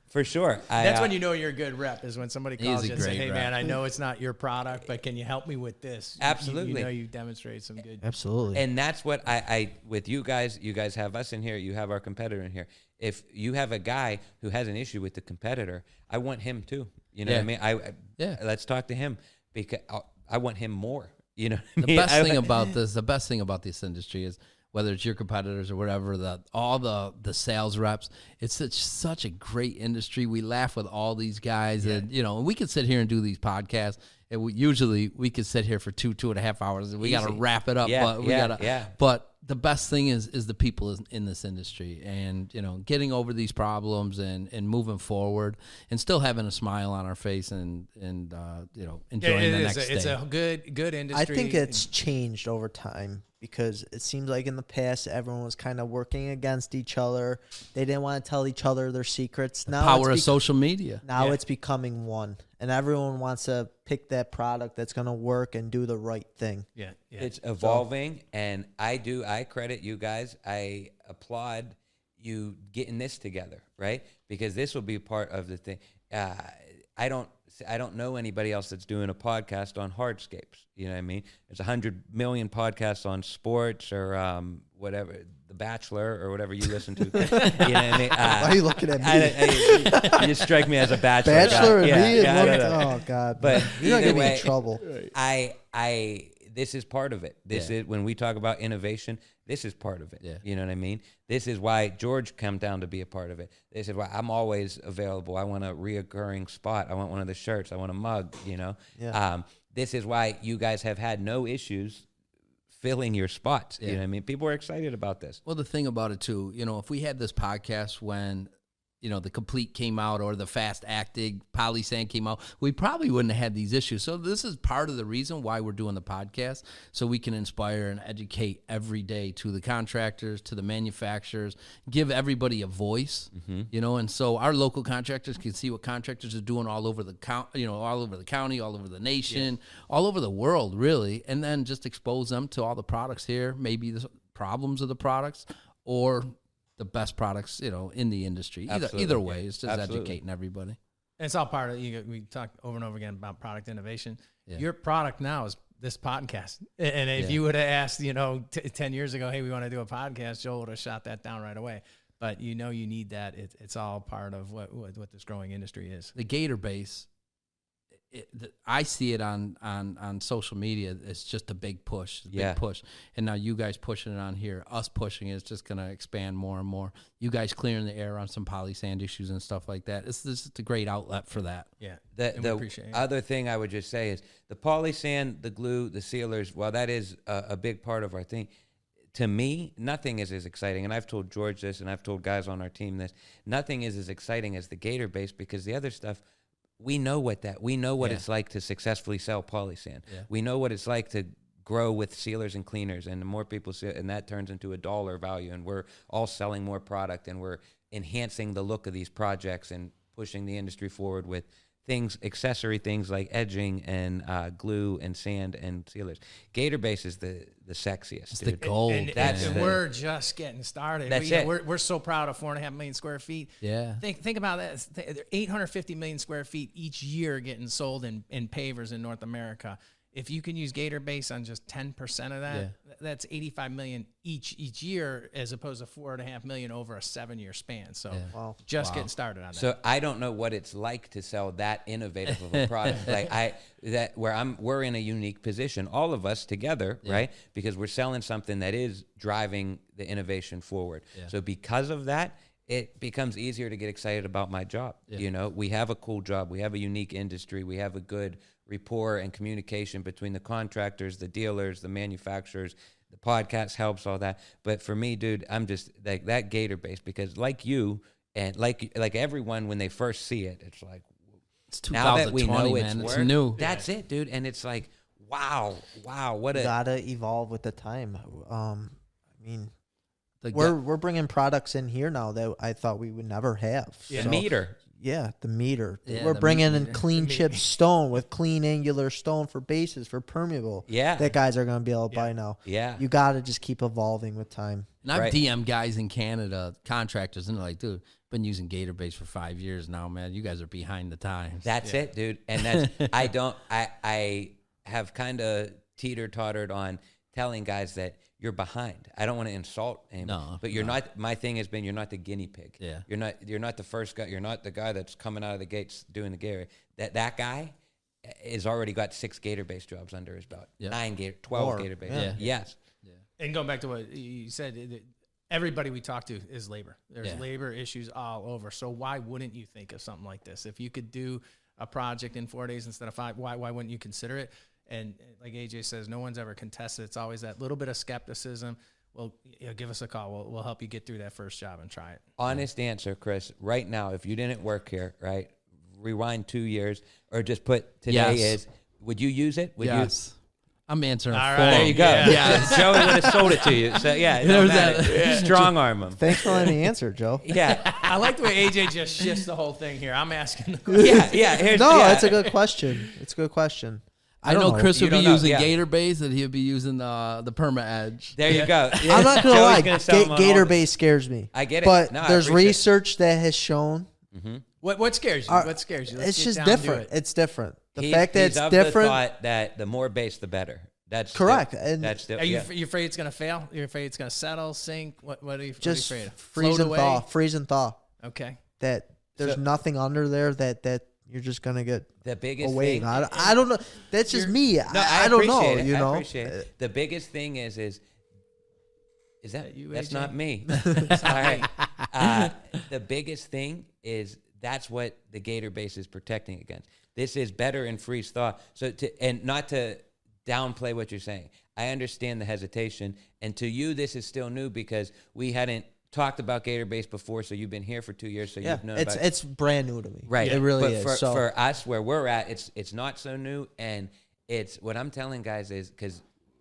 for sure. That's when you know you're a good rep, is when somebody He's calls a you and say, great hey, rep. man, I know it's not your product, but can you help me with this? Absolutely. You know you demonstrate some good. Absolutely. And that's what I with you guys have us in here, you have our competitor in here. If you have a guy who has an issue with the competitor, I want him too. You know what I mean? Let's talk to him, because I want him more. You know what I mean? The best thing about this industry is, whether it's your competitors or whatever, all the sales reps, it's such a great industry. We laugh with all these guys, and we can sit here and do these podcasts, and usually we could sit here for 2.5 hours, and we got to wrap it up. But the best thing is the people in this industry, and getting over these problems and moving forward, and still having a smile on our face, and enjoying the next day. It's a good industry. I think it's changed over time, because it seems like in the past everyone was kind of working against each other. They didn't want to tell each other their secrets. Now Power of social media. Now it's becoming one, and everyone wants to pick that product that's going to work and do the right thing. Yeah. It's evolving, and I credit you guys. I applaud you getting this together, right? Because this will be part of the thing. I don't know anybody else that's doing a podcast on hardscapes. You know what I mean? There's 100 million podcasts on sports or whatever, The Bachelor or whatever you listen to. You know what I mean? Why are you looking at me? You just strike me as a bachelor. Bachelor guy. and me? I don't know. Oh, God. But you're not either getting me way, in trouble. This is part of it. This is when we talk about innovation. This is part of it. Yeah. You know what I mean? This is why George come down to be a part of it. This is why I'm always available. I want a reoccurring spot. I want one of the shirts. I want a mug. Yeah. This is why you guys have had no issues filling your spots. Yeah. You know what I mean? People are excited about this. Well, the thing about it too, if we had this podcast when the Complete came out, or the Fast Acting Polysand came out, we probably wouldn't have had these issues. So this is part of the reason why we're doing the podcast, so we can inspire and educate every day to the contractors, to the manufacturers, give everybody a voice, and so our local contractors can see what contractors are doing all over the county, all over the county, all over the nation, all over the world, really, and then just expose them to all the products here, maybe the problems of the products, or the best products, in the industry. Either way, it's just educating everybody. And it's all part of we talk over and over again about product innovation. Yeah. Your product now is this podcast. And if you would have asked, 10 years ago, hey, we want to do a podcast, Joel would have shot that down right away. But you need that. It's all part of what this growing industry is. The Gator base, I see it on social media. It's just a big push, push. And now you guys pushing it on here, us pushing it, it's just going to expand more and more. You guys clearing the air on some polysand issues and stuff like that. This is a great outlet for that. Yeah. The appreciate it. other thing I would just say is the polysand, the glue, the sealers, while that is a big part of our thing, to me, nothing is as exciting. And I've told George this, and I've told guys on our team this. Nothing is as exciting as the Gator base, because the other stuff, we know what it's like to successfully sell polysand. Yeah. We know what it's like to grow with sealers and cleaners, and the more people see it, and that turns into a dollar value, and we're all selling more product, and we're enhancing the look of these projects and pushing the industry forward with accessory things like edging and glue and sand and sealers. Gator base is the sexiest. It's dude. the gold. And we're just getting started. We're so proud of 4.5 million square feet. Yeah. Think about that. 850 million square feet each year getting sold in pavers in North America. If you can use Gator base on just 10% of that, that's 85 million each year, as opposed to 4.5 million over a 7-year span. So getting started on that. So I don't know what it's like to sell that innovative of a product. We're in a unique position, all of us together, right? Because we're selling something that is driving the innovation forward. Yeah. So because of that, it becomes easier to get excited about my job. Yeah. We have a cool job. We have a unique industry. We have a good rapport and communication between the contractors, the dealers, the manufacturers. The podcast helps all that. But for me, dude, I'm just like that Gator base, because like you and like everyone, when they first see it, it's like, it's 2020, now that we know it's new. That's it, dude. And it's like, wow, what a gotta evolve with the time. We're bringing products in here now that I thought we would never have. Yeah. So, meter. the meter. Yeah, We're the bringing in meter. clean chip stone with clean angular stone for bases, for permeable. Yeah. That guys are going to be able to buy now. Yeah. You got to just keep evolving with time. And I've Right. DM guys in Canada, contractors, and they're like, dude, been using Gator Base for 5 years now, man. You guys are behind the times. That's it, dude. And that's I have kind of teeter-tottered on telling guys that you're behind. I don't want to insult anyone. No, But you're not, my thing has been, you're not the guinea pig. Yeah. You're not the first guy. You're not the guy that's coming out of the gates doing the Gator. That guy has already got 6 Gator Base jobs under his belt. Yep. 12 More. Gator Base. Yeah. Yes. And going back to what you said, everybody we talk to is labor. There's labor issues all over. So why wouldn't you think of something like this? If you could do a project in 4 days instead of 5, why wouldn't you consider it? And like AJ says, no one's ever contested. It's always that little bit of skepticism. Well, give us a call. We'll help you get through that first job and try it. Honest answer, Chris. Right now, if you didn't work here, right, rewind 2 years or just put today Yes. would you use it? Would yes. I'm answering All full. right. There you go. Yeah. Joey would have sold it to you. So, yeah, it don't matter. Strong arm him. Thanks for letting me answer, Joe. Yeah. I like the way AJ just shifts the whole thing here. I'm asking the question. Yeah. Here's, No, yeah. that's a good question. It's a good question. I know Chris You would be don't know, using yeah. Gator Base and he'll be using the Perma Edge. There you go. I'm not going to Joey's lie. gonna sell them on Gator all- Base scares me. I get it. But No, I there's appreciate it. research that has shown What scares you? What scares you? Let's it's get just down to different. it. It's different. The He's- fact that he's it's of different. The thought that the more base, the better. That's Correct. The, And that's the, Are you yeah. you afraid it's gonna fail? You're afraid it's gonna settle, sink? What are you just afraid of? freeze Float and away? thaw. Freeze and thaw. Okay. That there's So- nothing under there that you're just going to get the biggest away. thing. I don't know. That's just me. No, I don't know. appreciate it. You know. I appreciate it. The biggest thing is that you, that's AJ? not me. Sorry. The biggest thing is that's what the Gator Base is protecting against. This is better in freeze thaw. So and not to downplay what you're saying. I understand the hesitation, and to you, this is still new because we hadn't talked about Gator Base before. So you've been here for 2 years, so Yeah, you've known it's about it. it's brand new to me. Right. It really but is. For us, where we're at, it's not so new. And it's what I'm telling guys is because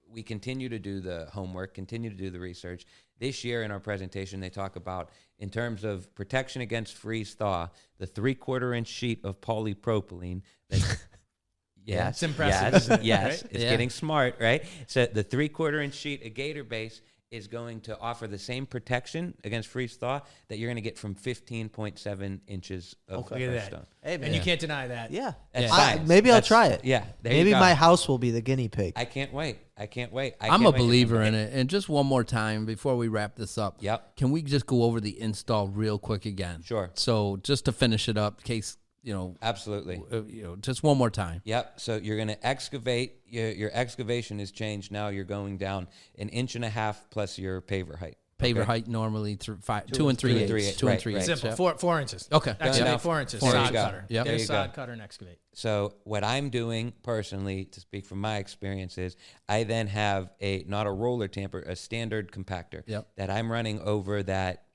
we continue to do the homework, continue to do the research. This year in our presentation, they talk about, in terms of protection against freeze thaw, the 3/4 inch sheet of polypropylene. Yes. It's impressive, Yes. isn't it? Yes. Right? It's Yeah. getting smart, right? So the 3/4 inch sheet of Gator Base is going to offer the same protection against freeze thaw that you're going to get from 15.7 inches of Look at that. stone. Hey, man. And you can't deny that. Yeah. That's I- science. maybe I'll That's- try it. Yeah. There Maybe you go. my house will be the guinea pig. I can't wait. I can't wait. I'm a believer in it. And just one more time before we wrap this up. Yep. Can we just go over the install real quick again? Sure. So just to finish it up, in case, Absolutely. just one more time. Yep. So you're going to excavate. Your excavation is changed. Now you're going down 1.5 inches plus your paver height. Paver Okay. height normally 2 and 3/8. 2 and 3/8. 2 and Right, 3/8. right. Simple. Yep. 4 inches. Okay. Excavate Down 4 inches. There you Sod go. cutter. Yep. There There's you go. sod cutter and excavate. So what I'm doing personally, to speak from my experience, is I then have not a roller tamper, a standard compactor Yep. that I'm running over that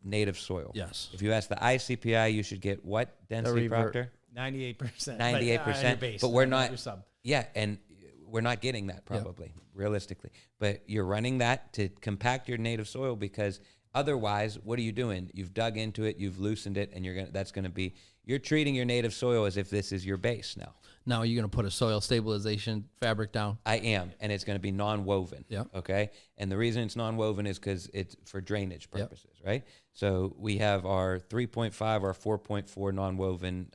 native soil. Yes. If you ask the ICPI, you should get what density, revert. Proctor? 98%. 98%, Base, but we're not your not. sub. Yeah, and we're not getting that probably realistically. But you're running that to compact your native soil because otherwise, what are you doing? You've dug into it, you've loosened it, and you're treating your native soil as if this is your base now. Now, are you going to put a soil stabilization fabric down? I am, and it's going to be non-woven. Yep. Okay, and the reason it's non-woven is because it's for drainage purposes, right? So we have our 3.5, our 4.4 non-woven.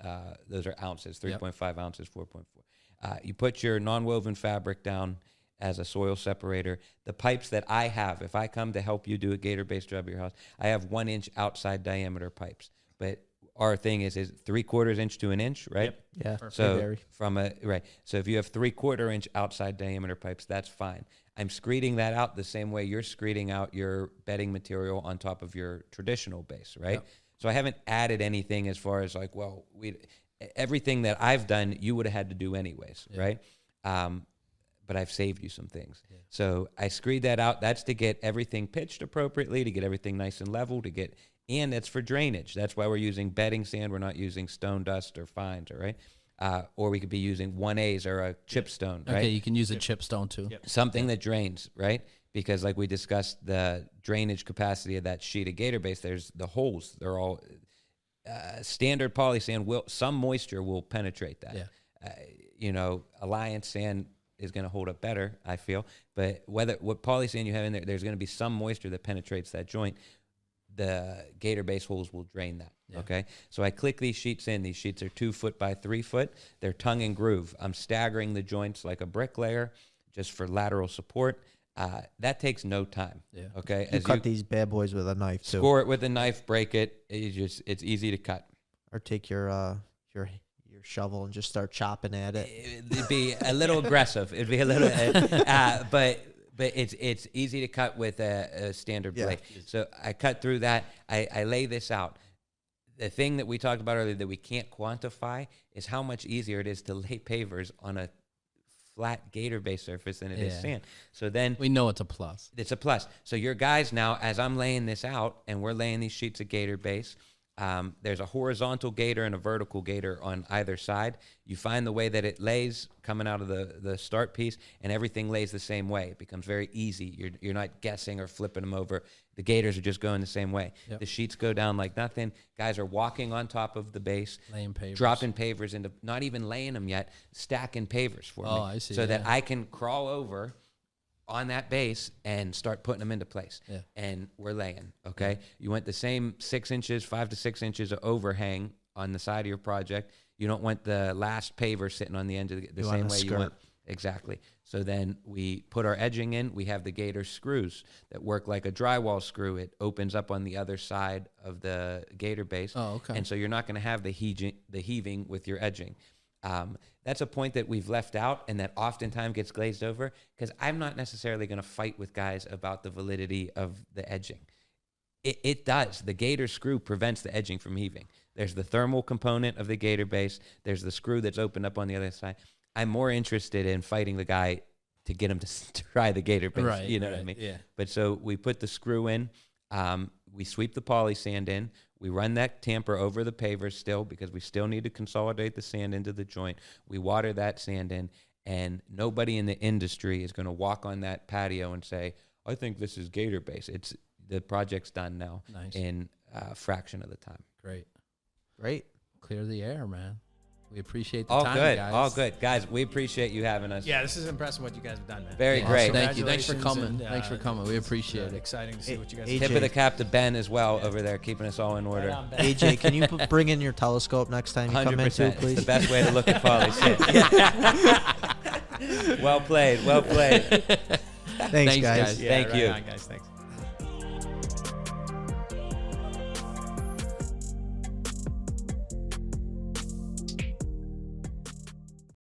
Those are ounces. 3.5 ounces, 4.4. You put your non-woven fabric down as a soil separator. The pipes that I have, if I come to help you do a Gator Base job at your house, I have 1 inch outside diameter pipes, but our thing is 3/4 inch to 1 inch, right? Yeah. So vary. So if you have 3/4 inch outside diameter pipes, that's fine. I'm screeding that out the same way you're screeding out your bedding material on top of your traditional base, right? Yep. So I haven't added anything as far as like, well, everything that I've done, you would have had to do anyways, right? But I've saved you some things. Yeah. So I screed that out. That's to get everything pitched appropriately, to get everything nice and level, and that's for drainage. That's why we're using bedding sand. We're not using stone dust or fines, all right? Or we could be using 1As or a chip stone, right? Okay, you can use a chip stone too. Yep. Something that drains, right? Because like we discussed, the drainage capacity of that sheet of Gator Base, there's the holes. standard poly sand some moisture will penetrate that. Yeah. Alliance sand is going to hold up better, I feel. But what poly sand you have in there, there's going to be some moisture that penetrates that joint. The Gator base holes will drain that. Yeah. Okay. So I click these sheets in. These sheets are 2 foot by 3 foot. They're tongue and groove. I'm staggering the joints like a bricklayer just for lateral support. That takes no time. Yeah. Okay. You cut these bad boys with a knife too. Score it with a knife, break it. It's easy to cut. Or take your shovel and just start chopping at it. It'd be a little aggressive. It'd be a little, but it's easy to cut with a standard blade. So I cut through that. I lay this out. The thing that we talked about earlier that we can't quantify is how much easier it is to lay pavers on a flat Gator base surface than it is sand. So then we know it's a plus. It's a plus. So your guys now, as I'm laying this out and we're laying these sheets of Gator base, there's a horizontal Gator and a vertical Gator on either side. You find the way that it lays coming out of the start piece, and everything lays the same way. It becomes very easy. You're not guessing or flipping them over. The Gators are just going the same way. Yep. The sheets go down like nothing. Guys are walking on top of the base, Laying pavers. dropping pavers into, not even laying them yet, stacking pavers for me. Oh, I see, So that yeah. I can crawl over on that base and start putting them into place. Yeah. And we're laying, okay? You want the same 6 inches, 5 to 6 inches of overhang on the side of your project. You don't want the last paver sitting on the end of the same way you want. Exactly. So then we put our edging in. We have the Gator screws that work like a drywall screw. It opens up on the other side of the Gator base. Oh, okay. And so you're not going to have the heaving with your edging. That's a point that we've left out and that oftentimes gets glazed over because I'm not necessarily going to fight with guys about the validity of the edging. It does. The Gator screw prevents the edging from heaving. There's the thermal component of the Gator base. There's the screw that's opened up on the other side. I'm more interested in fighting the guy to get him to try the Gator base. Right, you know what I right, mean? yeah. But so we put the screw in. We sweep the poly sand in. We run that tamper over the pavers still because we still need to consolidate the sand into the joint. We water that sand in, and nobody in the industry is going to walk on that patio and say, I think this is Gator base. The project's done now in a fraction of the time. Great. Clear the air, man. We appreciate the All time, good. guys. All good. Guys, we appreciate you having us. Yeah, this is impressive what you guys have done, man. Very great. Thank you. Thanks for Congratulations, coming. and, Thanks for coming. We appreciate it's it. exciting to see what you guys AJ. Tip of the cap to Ben as well over there, keeping us all in order. Right on, Ben. AJ, can you bring in your telescope next time you come in too, 100%. please? It's the best way to look at poly sand. Well played. Well played. Thanks, guys. guys. Yeah, Thank right you. on, guys. Thanks.